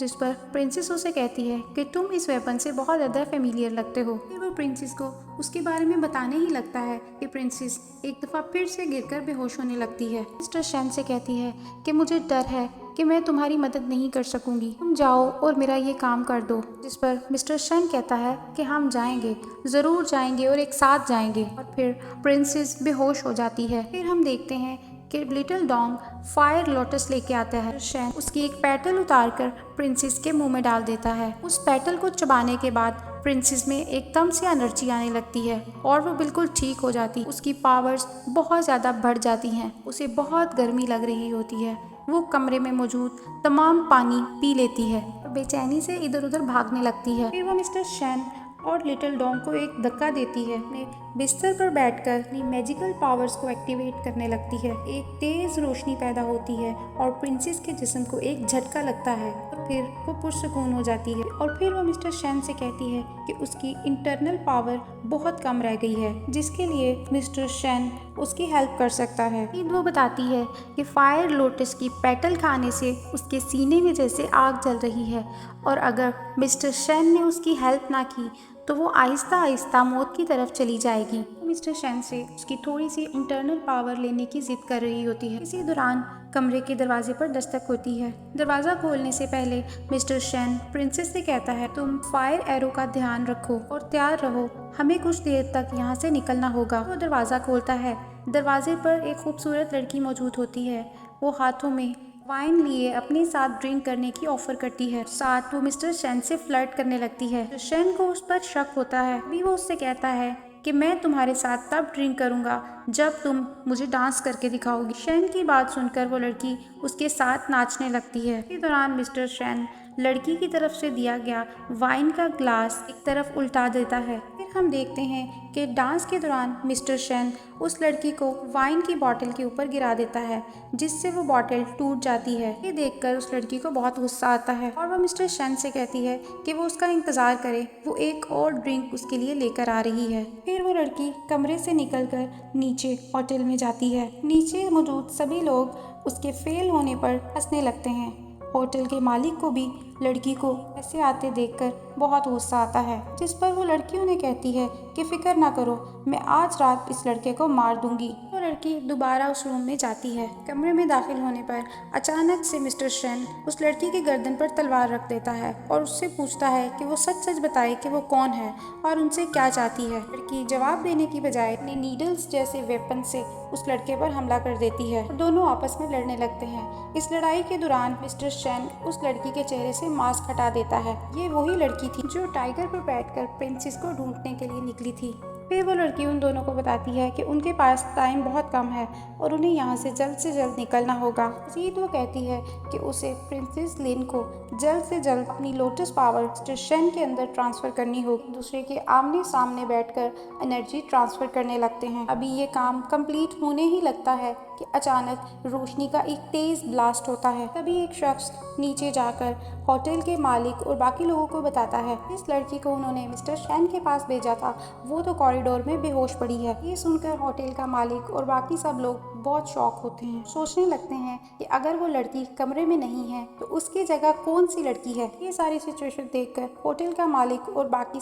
जिस पर प्रिंसेस उसे कहती है कि तुम इस वेपन से बहुत ज़्यादा फेमिलियर लगते हो। फिर वो प्रिंसेस को उसके बारे में बताने ही लगता है कि प्रिंसेस एक दफ़ा फिर से गिरकर बेहोश होने लगती है। मिस्टर शेन से कहती है कि मुझे डर है कि मैं तुम्हारी मदद नहीं कर सकूंगी, तुम जाओ और मेरा ये काम कर दो। जिस पर मिस्टर शेन कहता है कि हम जाएंगे, ज़रूर जाएंगे और एक साथ जाएंगे। और फिर प्रिंसेस बेहोश हो जाती है। फिर हम देखते हैं कि लिटिल डोंग फायर लोटस लेके आता है। शेन उसकी एक पेटल उतारकर प्रिंसेस के मुंह में डाल देता है। उस पेटल को चबाने के बाद प्रिंसेस में एकदम से एनर्जी आने लगती है और वो बिल्कुल ठीक हो जाती। उसकी पावर्स बहुत ज़्यादा बढ़ जाती हैं। उसे बहुत गर्मी लग रही होती है। वो कमरे में मौजूद तमाम पानी पी लेती है और बेचैनी से इधर उधर भागने लगती है। फिर वो मिस्टर शेन और लिटिल डोंग को एक धक्का देती है। अपने बिस्तर पर बैठकर अपनी मैजिकल पावर्स को एक्टिवेट करने लगती है। एक तेज रोशनी पैदा होती है और प्रिंसेस के जिस्म को एक झटका लगता है और फिर वो पुरसुकून हो जाती है। और फिर वो मिस्टर शेन से कहती है कि उसकी इंटरनल पावर बहुत कम रह गई है, जिसके लिए मिस्टर शेन उसकी हेल्प कर सकता है। फिर वो बताती है कि फायर लोटस की पेटल खाने से उसके सीने में जैसे आग जल रही है और अगर मिस्टर शेन ने उसकी हेल्प ना की तो वो आहिस्ता आहिस्ता मौत की तरफ चली जाएगी। मिस्टर शेन से उसकी थोड़ी सी इंटरनल पावर लेने की जिद कर रही होती है। इसी दौरान कमरे के दरवाजे पर दस्तक होती है। दरवाज़ा खोलने से पहले मिस्टर शेन प्रिंसेस से कहता है, तुम फायर एरो का ध्यान रखो और तैयार रहो, हमें कुछ देर तक यहाँ से निकलना होगा। वो दरवाज़ा खोलता है। दरवाजे पर एक खूबसूरत लड़की मौजूद होती है। वो हाथों में वाइन लिए अपने साथ ड्रिंक करने की ऑफर करती है। साथ वो मिस्टर शेन से फ्लर्ट करने लगती है। तो शेन को उस पर शक होता है। अभी वो उससे कहता है कि मैं तुम्हारे साथ तब ड्रिंक करूंगा जब तुम मुझे डांस करके दिखाओगी। शेन की बात सुनकर वो लड़की उसके साथ नाचने लगती है। इस दौरान मिस्टर शेन लड़की की तरफ से दिया गया वाइन का ग्लास एक तरफ उल्टा देता है। फिर हम देखते हैं कि डांस के दौरान मिस्टर शेन उस लड़की को वाइन की बोतल के ऊपर गिरा देता है, जिससे वो बोतल टूट जाती है। ये देखकर उस लड़की को बहुत गुस्सा आता है और वो मिस्टर शेन से कहती है कि वो उसका इंतजार करे, वो एक और ड्रिंक उसके लिए लेकर आ रही है। फिर वो लड़की कमरे से निकलकर नीचे होटल में जाती है। नीचे मौजूद सभी लोग उसके फेल होने पर हंसने लगते हैं। होटल के मालिक को भी लड़की को ऐसे आते देखकर बहुत गुस्सा आता है, जिस पर वो लड़की उन्हें कहती है कि फिक्र ना करो, मैं आज रात इस लड़के को मार दूंगी। वो लड़की दोबारा उस रूम में जाती है। कमरे में दाखिल होने पर अचानक से मिस्टर शेन उस लड़की के गर्दन पर तलवार रख देता है और उससे पूछता है कि वो सच सच बताए कि वो कौन है और उनसे क्या चाहती है। लड़की जवाब देने की बजाय अपने नीडल्स जैसे वेपन से उस लड़के पर हमला कर देती है और दोनों आपस में लड़ने लगते हैं। इस लड़ाई के दौरान मिस्टर शेन उस लड़की के चेहरे से मास्क हटा देता है। ये वही लड़की थी जो टाइगर पर बैठकर प्रिंसेस को ढूंढने के लिए निकली थी। फिर वो लड़की उन दोनों को बताती है कि उनके पास टाइम बहुत कम है और उन्हें यहाँ से जल्द निकलना होगा। मज़ीद वो कहती है कि उसे प्रिंसेस लिन को जल्द से जल्द अपनी लोटस पावर मिस्टर शेन के अंदर ट्रांसफ़र करनी होगी। दूसरे के आमने सामने बैठकर एनर्जी ट्रांसफ़र करने लगते हैं। अभी ये काम कंप्लीट होने ही लगता है कि अचानक रोशनी का एक तेज ब्लास्ट होता है। तभी एक शख्स नीचे जाकर होटल के मालिक और बाकी लोगों को बताता है इस लड़की को उन्होंने मिस्टर शैन के पास भेजा था, वो तो कॉरिडोर में बेहोश पड़ी है। ये सुनकर होटल का मालिक और बाकी सब लोग बहुत शॉक होते हैं, सोचने लगते हैं कि अगर वो लड़की कमरे में नहीं है तो उसकी जगह कौन सी लड़की है। ये सारी सिचुएशन देखकर होटल का मालिक और बाकी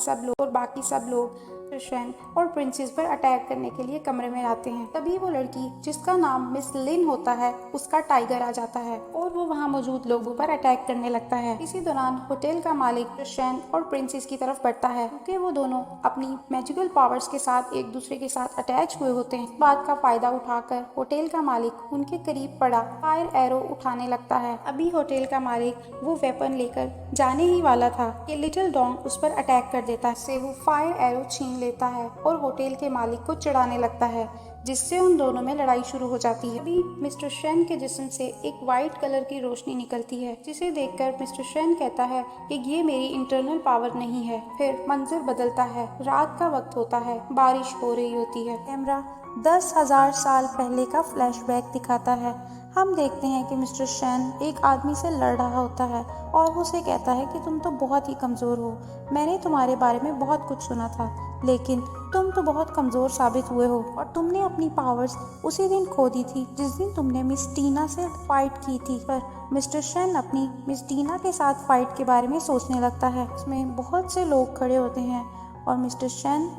सब लोग शैन और प्रिंसेस पर अटैक करने के लिए कमरे में आते हैं। तभी वो लड़की जिसका नाम मिस लिन होता है उसका टाइगर आ जाता है और वो वहाँ मौजूद लोगों पर अटैक करने लगता है। इसी दौरान होटल का मालिक शैन और प्रिंसेस की तरफ बढ़ता है क्योंकि वो दोनों अपनी मैजिकल पावर्स के साथ एक दूसरे के साथ अटैच हुए होते हैं। बात का फायदा उठाकर होटल का मालिक उनके करीब पड़ा फायर एरो उठाने लगता है। अभी होटल का मालिक वो वेपन लेकर जाने ही वाला था कि लिटिल डॉग उस पर अटैक कर देता है। से वो फायर एरो छीन लेता है और होटल के मालिक को चिढ़ाने लगता है, जिससे उन दोनों में लड़ाई शुरू हो जाती है। अभी मिस्टर शैन के जिस्म से एक वाइट कलर की रोशनी निकलती है, जिसे देखकर मिस्टर शैन कहता है कि ये मेरी इंटरनल पावर नहीं है। फिर मंजर बदलता है, रात का वक्त होता है, बारिश हो रही होती है। कैमरा 10,000 साल पहले का फ्लैशबैक दिखाता है। हम देखते हैं कि मिस्टर शैन एक आदमी से लड़ रहा होता है और वो उसे कहता है कि तुम तो बहुत ही कमज़ोर हो, मैंने तुम्हारे बारे में बहुत कुछ सुना था, लेकिन तुम तो बहुत कमज़ोर साबित हुए हो और तुमने अपनी पावर्स उसी दिन खो दी थी जिस दिन तुमने मिस टीना से फाइट की थी। पर मिस्टर शैन अपनी मिस टीना के साथ फाइट के बारे में सोचने लगता है। इसमें बहुत से लोग खड़े होते हैं और मिस्टर शैन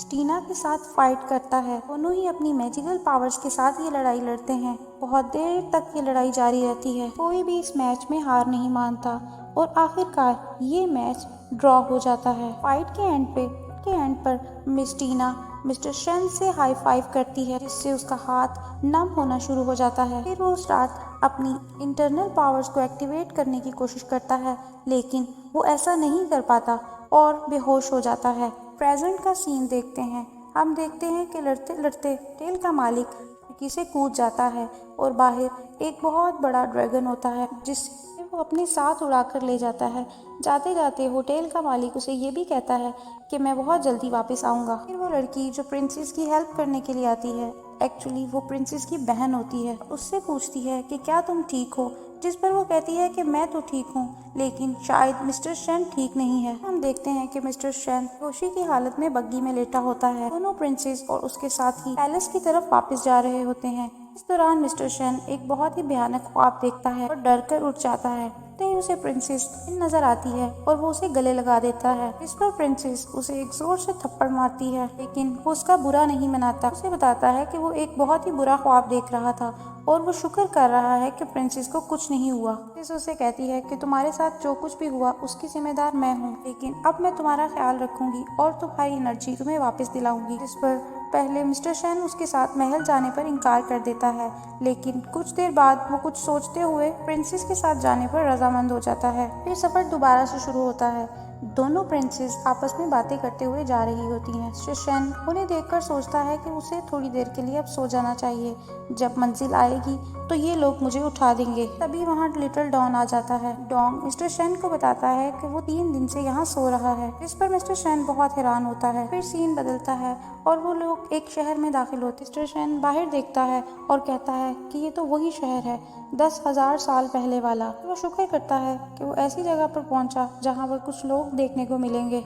टीना के साथ फाइट करता है। दोनों ही अपनी मैजिकल पावर्स के साथ ये लड़ाई लड़ते हैं। बहुत देर तक ये लड़ाई जारी रहती है, कोई भी इस मैच में हार नहीं मानता और आखिरकार ये मैच ड्रॉ हो जाता है। फाइट के एंड पर मिस टीना मिस्टर शैन से हाई फाइव करती है, जिससे उसका हाथ नम होना शुरू हो जाता है। फिर वो उस रात अपनी इंटरनल पावर्स को एक्टिवेट करने की कोशिश करता है, लेकिन वो ऐसा नहीं कर पाता और बेहोश हो जाता है। प्रेजेंट का सीन देखते हैं। हम देखते हैं कि लड़ते लड़ते होटल का मालिक खिड़की से कूद जाता है और बाहर एक बहुत बड़ा ड्रैगन होता है जिससे वो अपने साथ उड़ाकर ले जाता है। जाते जाते होटल का मालिक उसे ये भी कहता है कि मैं बहुत जल्दी वापस आऊँगा। फिर वो लड़की जो प्रिंसेस की हेल्प करने के लिए आती है, एक्चुअली वो प्रिंसेस की बहन होती है, उससे पूछती है कि क्या तुम ठीक हो, जिस पर वो कहती है कि मैं तो ठीक हूँ, लेकिन शायद मिस्टर शैन ठीक नहीं है। हम देखते हैं कि मिस्टर शैन बेहोशी की हालत में बग्गी में लेटा होता है। दोनों प्रिंसेस और उसके साथ ही पैलेस की तरफ वापस जा रहे होते हैं। इस दौरान मिस्टर शैन एक बहुत ही भयानक ख्वाब देखता है और डर कर उठ जाता है। तभी उसे प्रिंसेस नजर आती है और वो उसे गले लगा देता है। इस पर प्रिंसेस उसे एक जोर से थप्पड़ मारती है, लेकिन वो उसका बुरा नहीं मनाता। उसे बताता है कि वो एक बहुत ही बुरा ख्वाब देख रहा था और वो शुक्र कर रहा है कि प्रिंसेस को कुछ नहीं हुआ। प्रिंसेस उसे कहती है कि तुम्हारे साथ जो कुछ भी हुआ उसकी जिम्मेदार मैं हूँ, लेकिन अब मैं तुम्हारा ख्याल रखूंगी और तुम्हारी एनर्जी तुम्हें वापस दिलाऊंगी। जिस पर पहले मिस्टर शैन उसके साथ महल जाने पर इनकार कर देता है, लेकिन कुछ देर बाद वो कुछ सोचते हुए प्रिंसेस के साथ जाने पर रजामंद हो जाता है। फिर सफर दोबारा से शुरू होता है। दोनों प्रिंसेस आपस में बातें करते हुए जा रही होती हैं। मिस्टर शैन उन्हें देखकर सोचता है कि उसे थोड़ी देर के लिए अब सो जाना चाहिए, जब मंजिल आएगी तो ये लोग मुझे उठा देंगे। तभी वहाँ लिटिल डॉन आ जाता है। डॉन मिस्टर शैन को बताता है कि वो 3 दिन से यहाँ सो रहा है, जिस पर मिस्टर शैन बहुत हैरान होता है। फिर सीन बदलता है और वो लोग एक शहर में दाखिल होते। मिस्टर शैन बाहर देखता है और कहता है कि ये तो वही शहर है 10,000 साल पहले वाला। वो शुक्र करता है कि वो ऐसी जगह पर पहुंचा जहां पर कुछ लोग देखने को मिलेंगे।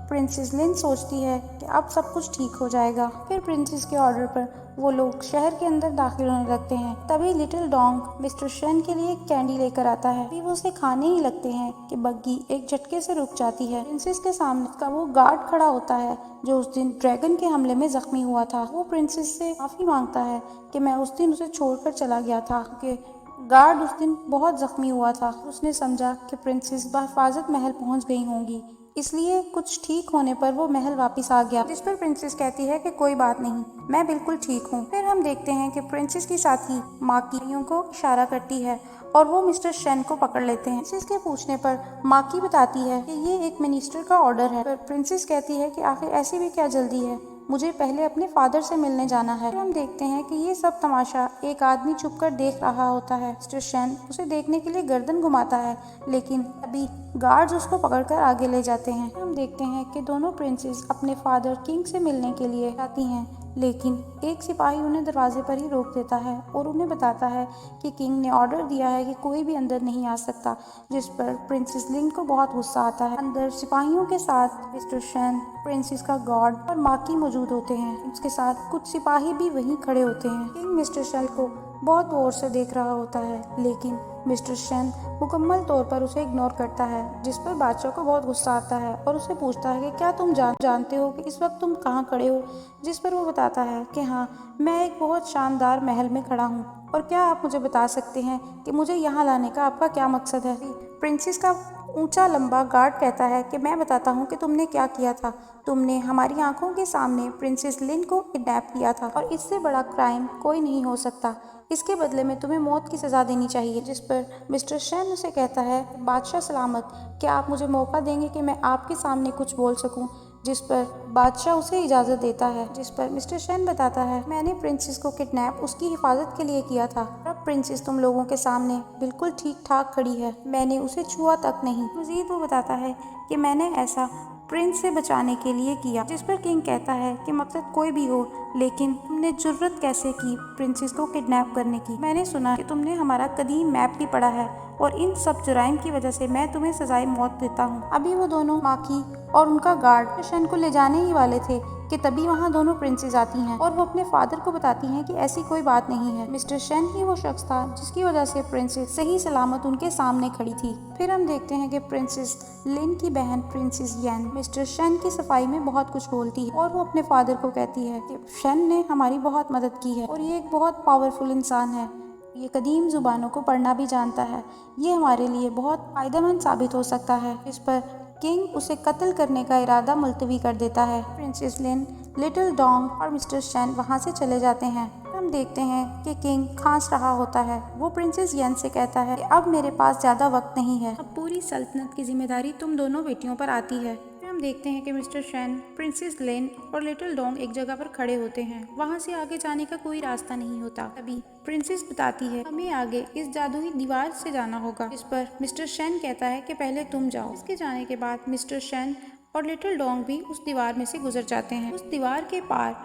प्रिंसेस लिन सोचती है कि अब सब कुछ ठीक हो जाएगा। फिर प्रिंसेस के ऑर्डर पर वो लोग शहर के अंदर दाखिल होने लगते हैं। तभी लिटिल डॉग मिस्टर शैन के लिए कैंडी लेकर आता है। वो उसे खाने ही लगते हैं कि बग्गी एक झटके से रुक जाती है। प्रिंसेस के सामने का वो गार्ड खड़ा होता है जो उस दिन ड्रैगन के हमले में जख्मी हुआ था। वो प्रिंसेस से माफी मांगता है कि मैं उस दिन उसे छोड़कर चला गया था, कि गार्ड उस दिन बहुत जख्मी हुआ था। उसने समझा कि प्रिंसेस बहिफाजत महल पहुंच गई होंगी, इसलिए कुछ ठीक होने पर वो महल वापस आ गया। जिस पर प्रिंसेस कहती है कि कोई बात नहीं, मैं बिल्कुल ठीक हूँ। फिर हम देखते हैं कि प्रिंसेस की साथी माकी को इशारा करती है और वो मिस्टर शैन को पकड़ लेते हैं। प्रिंसेस के पूछने पर माकी बताती है कि ये एक मिनिस्टर का ऑर्डर है। पर प्रिंसेस कहती है कि आखिर ऐसी भी क्या जल्दी है, मुझे पहले अपने फादर से मिलने जाना है। फिर हम देखते हैं कि ये सब तमाशा एक आदमी छुपकर देख रहा होता है। मिस्टर शैन उसे देखने के लिए गर्दन घुमाता है, लेकिन अभी गार्ड्स उसको पकड़कर आगे ले जाते हैं। हम देखते हैं कि दोनों प्रिंसेस अपने फादर किंग से मिलने के लिए जाती हैं, लेकिन एक सिपाही उन्हें दरवाजे पर ही रोक देता है और उन्हें बताता है कि किंग ने ऑर्डर दिया है कि कोई भी अंदर नहीं आ सकता, जिस पर प्रिंसेस लिन को बहुत गुस्सा आता है। अंदर सिपाहियों के साथ मिस्टर शेन, प्रिंसेस का गार्ड और माकी मौजूद होते हैं। उसके साथ कुछ सिपाही भी वहीं खड़े होते हैं। किंग मिस्टर शेन को बहुत गौर से देख रहा होता है, लेकिन मिस्टर शेन मुकम्मल तौर पर उसे इग्नोर करता है, जिस पर बादशाह को बहुत गुस्सा आता है और उसे पूछता है कि क्या तुम जानते हो कि इस वक्त तुम कहाँ खड़े हो, जिस पर वो बताता है कि हाँ, मैं एक बहुत शानदार महल में खड़ा हूँ और क्या आप मुझे बता सकते हैं कि मुझे यहाँ लाने का आपका क्या मकसद है। प्रिंसेस का ऊंचा लंबा गार्ड कहता है कि मैं बताता हूँ कि तुमने क्या किया था। तुमने हमारी आंखों के सामने प्रिंसेस लिन को किडनैप किया था और इससे बड़ा क्राइम कोई नहीं हो सकता। इसके बदले में तुम्हें मौत की सज़ा देनी चाहिए। जिस पर मिस्टर शेन उसे कहता है, बादशाह सलामत, क्या आप मुझे मौका देंगे कि मैं आपके सामने कुछ बोल सकूं। जिस पर बादशाह उसे इजाज़त देता है। जिस पर मिस्टर शेन बताता है, मैंने प्रिंसेस को किडनैप उसकी हिफाजत के लिए किया था। अब प्रिंसेस तुम लोगों के सामने बिल्कुल ठीक ठाक खड़ी है, मैंने उसे छुआ तक नहीं। मजीद वो बताता है कि मैंने ऐसा प्रिंस से बचाने के लिए किया। जिस पर किंग कहता है कि मकसद कोई भी हो, लेकिन तुमने जुर्रत कैसे की प्रिंसेस को किडनैप करने की। मैंने सुना कि तुमने हमारा कदीम मैप भी पढ़ा है और इन सब जुराइम की वजह से मैं तुम्हें सजाए मौत देता हूँ। अभी वो दोनों माकी और उनका गार्ड शेन को ले जाने ही वाले थे कि तभी वहाँ दोनों प्रिंसेस आती हैं और वो अपने फादर को बताती हैं कि ऐसी कोई बात नहीं है। मिस्टर शेन ही वो शख्स था जिसकी वजह से प्रिंसेस सही सलामत उनके सामने खड़ी थी। फिर हम देखते हैं कि प्रिंसेस लिन की बहन प्रिंसेस येन मिस्टर शेन की सफाई में बहुत कुछ बोलती है और वो अपने फादर को कहती है कि शेन ने हमारी बहुत मदद की है और ये एक बहुत पावरफुल इंसान है, ये कदीम जुबानों को पढ़ना भी जानता है, ये हमारे लिए बहुत फायदेमंद साबित हो सकता है। इस पर किंग उसे कत्ल करने का इरादा मुलतवी कर देता है। प्रिंसेस लिन, लिटिल डोंग और मिस्टर शेन वहाँ से चले जाते हैं। हम देखते हैं कि किंग खांस रहा होता है। वो प्रिंसेस येन से कहता है कि अब मेरे पास ज़्यादा वक्त नहीं है, अब पूरी सल्तनत की जिम्मेदारी तुम दोनों बेटियों पर आती है। हम देखते हैं कि मिस्टर शेन, प्रिंसेस लिन और लिटिल डोंग एक जगह पर खड़े होते हैं। वहाँ से आगे जाने का कोई रास्ता नहीं होता। तभी प्रिंसेस बताती है, हमें आगे इस जादुई दीवार से जाना होगा। इस पर मिस्टर शेन कहता है कि पहले तुम जाओ। इसके जाने के बाद मिस्टर शेन और लिटिल डोंग भी उस दीवार में से गुजर जाते हैं। उस दीवार के पार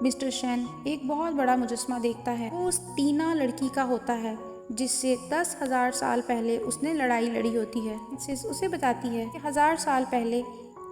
मिस्टर शेन एक बहुत बड़ा मुजस्मा देखता है। वो उस टीना लड़की का होता है जिससे 10,000 साल पहले उसने लड़ाई लड़ी होती है। प्रिंसेस उसे बताती है कि 1000 साल पहले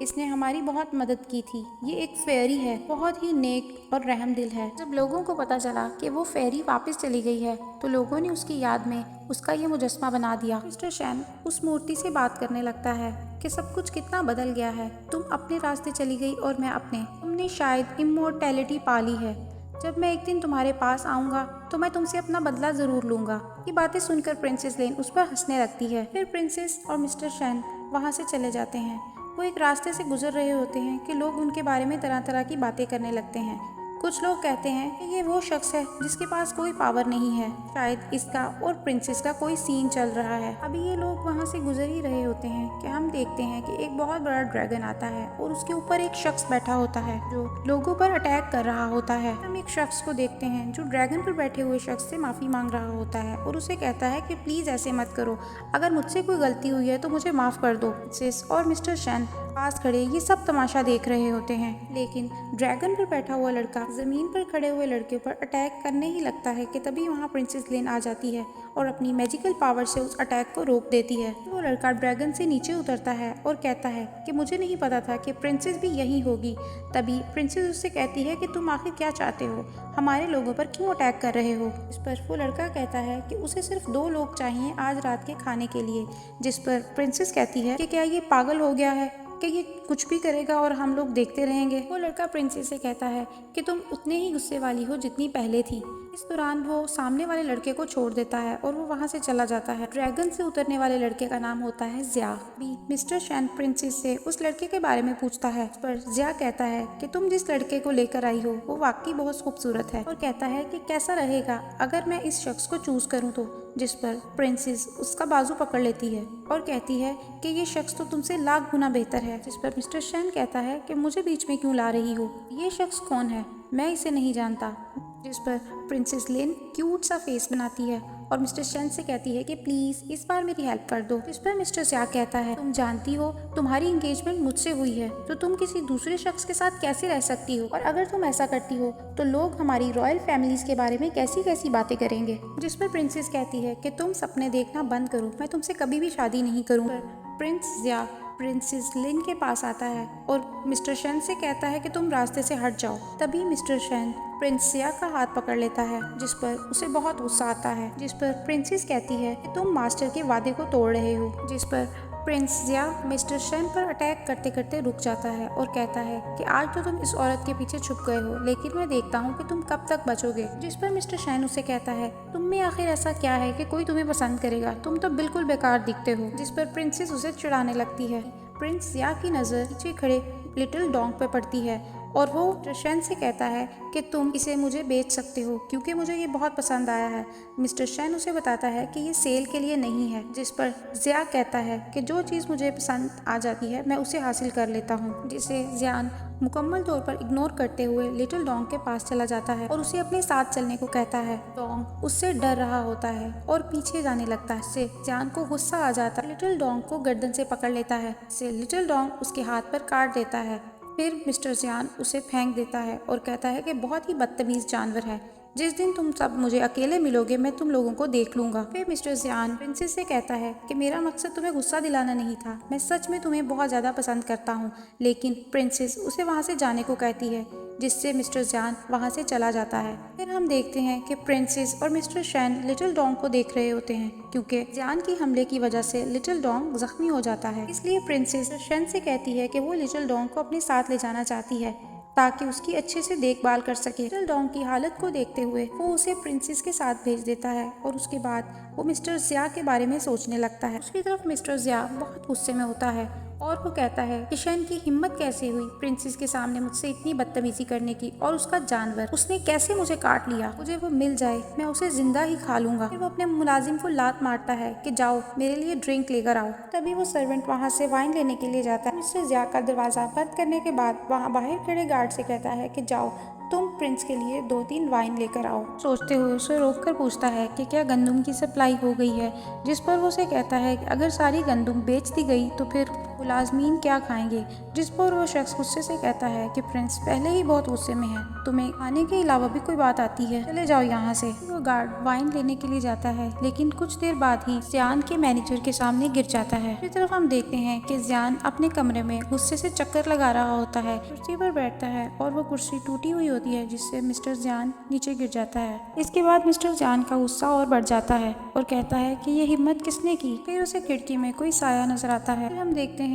इसने हमारी बहुत मदद की थी। ये एक फेरी है, बहुत ही नेक और रहम दिल है। जब लोगों को पता चला कि वो फेरी वापस चली गई है तो लोगों ने उसकी याद में उसका ये मुजस्मा बना दिया। मिस्टर शेन उस मूर्ति से बात करने लगता है कि सब कुछ कितना बदल गया है, तुम अपने रास्ते चली गई और मैं अपने। तुमने शायद इमोर्टैलिटी पा ली है। जब मैं एक दिन तुम्हारे पास आऊंगा तो मैं तुमसे अपना बदला जरूर लूंगा। ये बातें सुनकर प्रिंसेस लिन उस पर हंसने लगती है। फिर प्रिंसेस और मिस्टर शेन वहाँ से चले जाते हैं। वो एक रास्ते से गुजर रहे होते हैं कि लोग उनके बारे में तरह तरह की बातें करने लगते हैं। कुछ लोग कहते हैं कि ये वो शख्स है जिसके पास कोई पावर नहीं है, शायद इसका और प्रिंसेस का कोई सीन चल रहा है। अभी ये लोग वहाँ से गुजर ही रहे होते हैं कि हम देखते हैं कि एक बहुत बड़ा ड्रैगन आता है और उसके ऊपर एक शख्स बैठा होता है जो लोगों पर अटैक कर रहा होता है। हम एक शख्स को देखते हैं जो ड्रैगन पर बैठे हुए शख्स से माफ़ी मांग रहा होता है और उसे कहता है कि प्लीज़ ऐसे मत करो, अगर मुझसे कोई गलती हुई है तो मुझे माफ़ कर दो। प्रिंसेस और मिस्टर शेन पास खड़े ये सब तमाशा देख रहे होते हैं, लेकिन ड्रैगन पर बैठा हुआ लड़का जमीन पर खड़े हुए लड़के पर अटैक करने ही लगता है कि तभी वहाँ प्रिंसेस लिन आ जाती है और अपनी मैजिकल पावर से उस अटैक को रोक देती है। वो लड़का ड्रैगन से नीचे उतरता है और कहता है कि मुझे नहीं पता था कि प्रिंसेस भी यहीं होगी। तभी प्रिंसेस उससे कहती है कि तुम आखिर क्या चाहते हो, हमारे लोगों पर क्यों अटैक कर रहे हो। इस पर वो लड़का कहता है कि उसे सिर्फ 2 लोग चाहिए आज रात के खाने के लिए। जिस पर प्रिंसेस कहती है कि क्या ये पागल हो गया है कि ये कुछ भी करेगा और हम लोग देखते रहेंगे। वो लड़का प्रिंसेस से कहता है कि तुम उतने ही गुस्से वाली हो जितनी पहले थी। इस दौरान वो सामने वाले लड़के को छोड़ देता है और वो वहाँ से चला जाता है। ड्रैगन से उतरने वाले लड़के का नाम होता है ज़िया। भी मिस्टर शेन प्रिंसेस से उस लड़के के बारे में पूछता है, पर ज़िया कहता है कि तुम जिस लड़के को लेकर आई हो वो वाकई बहुत खूबसूरत है और कहता है कि कैसा रहेगा अगर मैं इस शख्स को चूज करूँ तो। जिस पर प्रिंसेस उसका बाजू पकड़ लेती है और कहती है कि ये शख्स तो तुमसे लाख गुना बेहतर है। जिस पर मिस्टर शेन कहता है कि मुझे बीच में क्यों ला रही हो, ये शख्स कौन है, मैं इसे नहीं जानता। जिस पर प्रिंसेस लिन क्यूट सा फेस बनाती है और मिस्टर शेन से कहती है कि प्लीज इस बार मेरी हेल्प कर दो। इस पर मिस्टर ज़िया कहता है, तुम जानती हो तुम्हारी एंगेजमेंट मुझसे हुई है तो तुम किसी दूसरे शख्स के साथ कैसे रह सकती हो, और अगर तुम ऐसा करती हो तो लोग हमारी रॉयल फैमिलीज के बारे में कैसी कैसी बातें करेंगे। जिस पर प्रिंसेस कहती है कि तुम सपने देखना बंद करो, मैं तुमसे कभी भी शादी नहीं करूँगा। प्रिंस ज़िया प्रिंसेस लिन के पास आता है और मिस्टर शेन से कहता है कि तुम रास्ते से हट जाओ। तभी मिस्टर शेन प्रिंस ज़िया का हाथ पकड़ लेता है, जिस पर उसे बहुत गुस्सा आता है। जिस पर प्रिंसेस कहती है कि तुम मास्टर के वादे को तोड़ रहे हो। जिस पर प्रिंस ज़िया मिस्टर शेन पर अटैक करते करते रुक जाता है और कहता है कि आज तो तुम इस औरत के पीछे छुप गए हो, लेकिन मैं देखता हूँ कि तुम कब तक बचोगे। जिस पर मिस्टर शेन उसे कहता है, तुम में आखिर ऐसा क्या है कि कोई तुम्हें पसंद करेगा, तुम तो बिल्कुल बेकार दिखते हो। जिस पर प्रिंसेस उसे चिढ़ाने लगती है। प्रिंस ज़िया की नज़र पीछे खड़े लिटिल डॉग पर पड़ती है और वो मिस्टर शेन से कहता है कि तुम इसे मुझे बेच सकते हो क्योंकि मुझे ये बहुत पसंद आया है। मिस्टर शेन उसे बताता है कि ये सेल के लिए नहीं है। जिस पर ज़िया कहता है कि जो चीज़ मुझे पसंद आ जाती है मैं उसे हासिल कर लेता हूँ। जिसे ज़ियान मुकम्मल तौर पर इग्नोर करते हुए लिटिल डॉग के पास चला जाता है और उसे अपने साथ चलने को कहता है। डॉग उससे डर रहा होता है और पीछे जाने लगता है। इससे ज़ियान को गुस्सा आ जाता है, लिटिल डॉग को गर्दन से पकड़ लेता है। इससे लिटिल डॉग उसके हाथ पर काट देता है। फिर मिस्टर ज़ियान उसे फेंक देता है और कहता है कि बहुत ही बदतमीज जानवर है, जिस दिन तुम सब मुझे अकेले मिलोगे मैं तुम लोगों को देख लूंगा। फिर मिस्टर ज़ियान प्रिंसेस से कहता है कि मेरा मकसद तुम्हें गुस्सा दिलाना नहीं था, मैं सच में तुम्हें बहुत ज़्यादा पसंद करता हूँ। लेकिन प्रिंसेस उसे वहाँ से जाने को कहती है, जिससे मिस्टर ज़ियान वहाँ से चला जाता है। फिर हम देखते हैं कि प्रिंसेस और मिस्टर शेन लिटिल डॉग को देख रहे होते हैं क्योंकि ज़ियान की हमले की वजह से लिटिल डॉग जख्मी हो जाता है। इसलिए प्रिंसेस शेन से कहती है कि वो लिटिल डॉग को अपने साथ ले जाना चाहती है ताकि उसकी अच्छे से देखभाल कर सके। लिटिल डॉग की हालत को देखते हुए वो उसे प्रिंसेस के साथ भेज देता है और उसके बाद वो मिस्टर ज़िया के बारे में सोचने लगता है। उसकी तरफ मिस्टर ज़िया बहुत गुस्से में होता है और वो कहता है कि शेन की हिम्मत कैसे हुई प्रिंसेस के सामने मुझसे इतनी बदतमीजी करने की, और उसका जानवर उसने कैसे मुझे काट लिया, मुझे वो मिल जाए मैं उसे जिंदा ही खा लूंगा। फिर वो अपने मुलाजिम को लात मारता है कि जाओ मेरे लिए ड्रिंक लेकर आओ। तभी वो सर्वेंट वहाँ से वाइन लेने के लिए जाता है। मिस्टर ज़िया का दरवाजा बंद करने के बाद वहाँ बाहर खड़े गार्ड से कहता है कि जाओ तुम प्रिंस के लिए 2-3 वाइन लेकर आओ। सोचते हुए उसे रोककर पूछता है कि क्या गंदुम की सप्लाई हो गई है। जिस पर वो उसे कहता है कि अगर सारी गंदुम बेच दी गई तो फिर मुलाजमीन क्या खाएंगे। जिस पर वो शख्स गुस्से से कहता है कि प्रिंस पहले ही बहुत गुस्से में है, तुम्हें खाने के अलावा भी कोई बात आती है, चले जाओ यहाँ से। वो गार्ड वाइन लेने के लिए जाता है लेकिन कुछ देर बाद ही ज़ियान के मैनेजर के सामने गिर जाता है। दूसरी तरफ हम देखते हैं कि ज़ियान अपने कमरे में गुस्से से चक्कर लगा रहा होता है, कुर्सी पर बैठता है और वो कुर्सी टूटी हुई होती है जिससे मिस्टर ज़ियान नीचे गिर जाता है। इसके बाद मिस्टर ज़ियान का गुस्सा और बढ़ जाता है और कहता है कि ये हिम्मत किसने की। फिर उसे खिड़की में कोई साया नजर आता है। फिर हम देखते हैं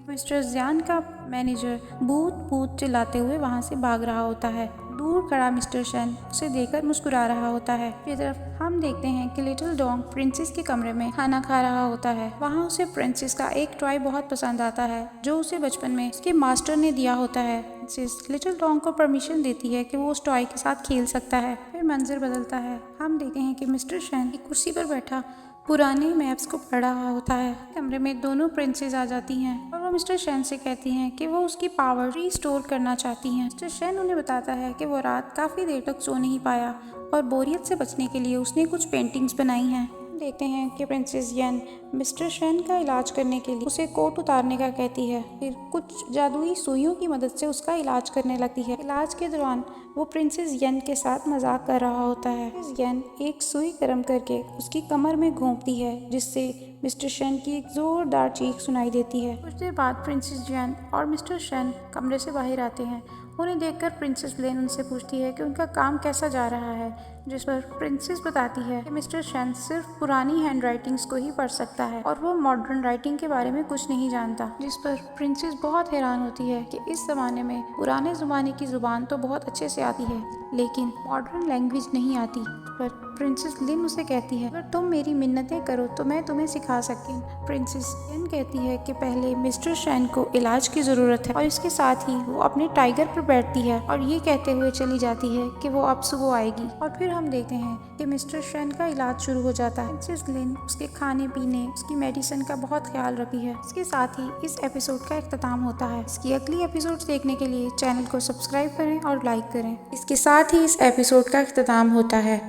मिस्टर ज़ियान का मैनेजर भूत भूत चिल्लाते हुए वहाँ से भाग रहा होता है। दूर खड़ा मिस्टर शेन उसे देखकर मुस्कुरा रहा होता है। फिर तरफ हम देखते हैं कि लिटिल डॉग प्रिंसेस के कमरे में खाना खा रहा होता है। वहाँ उसे प्रिंसेस का एक टॉय बहुत पसंद आता है जो उसे बचपन में उसके मास्टर ने दिया होता है। प्रिंसेस लिटिल डॉग को परमिशन देती है कि वो उस टॉय के साथ खेल सकता है। फिर मंजर बदलता है। हम देखते हैं कि मिस्टर शेन एक कुर्सी पर बैठा पुराने मैप्स को पढ़ रहा होता है। कमरे में दोनों प्रिंसेस आ जाती हैं और वो मिस्टर शेन से कहती हैं कि वो उसकी पावर रिस्टोर करना चाहती हैं। मिस्टर शेन उन्हें बताता है कि वो रात काफ़ी देर तक सो नहीं पाया और बोरियत से बचने के लिए उसने कुछ पेंटिंग्स बनाई हैं। देखते हैं कि प्रिंसेस येन मिस्टर शेन का इलाज करने के लिए उसे कोट उतारने का कहती है। फिर कुछ जादुई सुइयों की मदद से उसका इलाज करने लगती है। इलाज के दौरान वो प्रिंसेस येन के साथ मजाक कर रहा होता है। प्रिंसेस येन एक सुई गर्म करके उसकी कमर में घोंपती है जिससे मिस्टर शेन की एक जोरदार चीख सुनाई देती है। कुछ देर बाद प्रिंसेस येन और मिस्टर शेन कमरे से बाहर आते हैं। उन्हें देखकर प्रिंसेस लेन उनसे पूछती है कि उनका काम कैसा जा रहा है, जिस पर प्रिंसेस बताती है कि मिस्टर शेन सिर्फ पुरानी हैंड राइटिंग्स को ही पढ़ सकता है और वो मॉडर्न राइटिंग के बारे में कुछ नहीं जानता। जिस पर प्रिंसेस बहुत हैरान होती है कि इस जमाने में पुराने जमाने की जुबान तो बहुत अच्छे से आती है लेकिन मॉडर्न लैंग्वेज नहीं आती। पर प्रिंसेस लिन उसे कहती है अगर तुम मेरी मिन्नतें करो तो मैं तुम्हें सिखा सकती हूँ। प्रिंसेस लिन कहती है कि पहले मिस्टर शेन को इलाज की ज़रूरत है और इसके साथ ही वो अपने टाइगर पर बैठती है और ये कहते हुए चली जाती है कि वो अब सुबह आएगी। और फिर हम देखते हैं कि मिस्टर शेन का इलाज शुरू हो जाता है। प्रिंसेस लिन उसके खाने पीने उसकी मेडिसिन का बहुत ख्याल रखी है। इसके साथ ही इस एपिसोड का इख्तिताम होता है। इसकी अगली एपिसोड देखने के लिए चैनल को सब्सक्राइब करें और लाइक करें। इसके साथ ही इस एपिसोड का इख्तिताम होता है।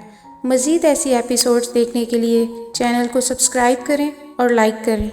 मज़ीद ऐसी एपिसोड्स देखने के लिए चैनल को सब्सक्राइब करें और लाइक करें।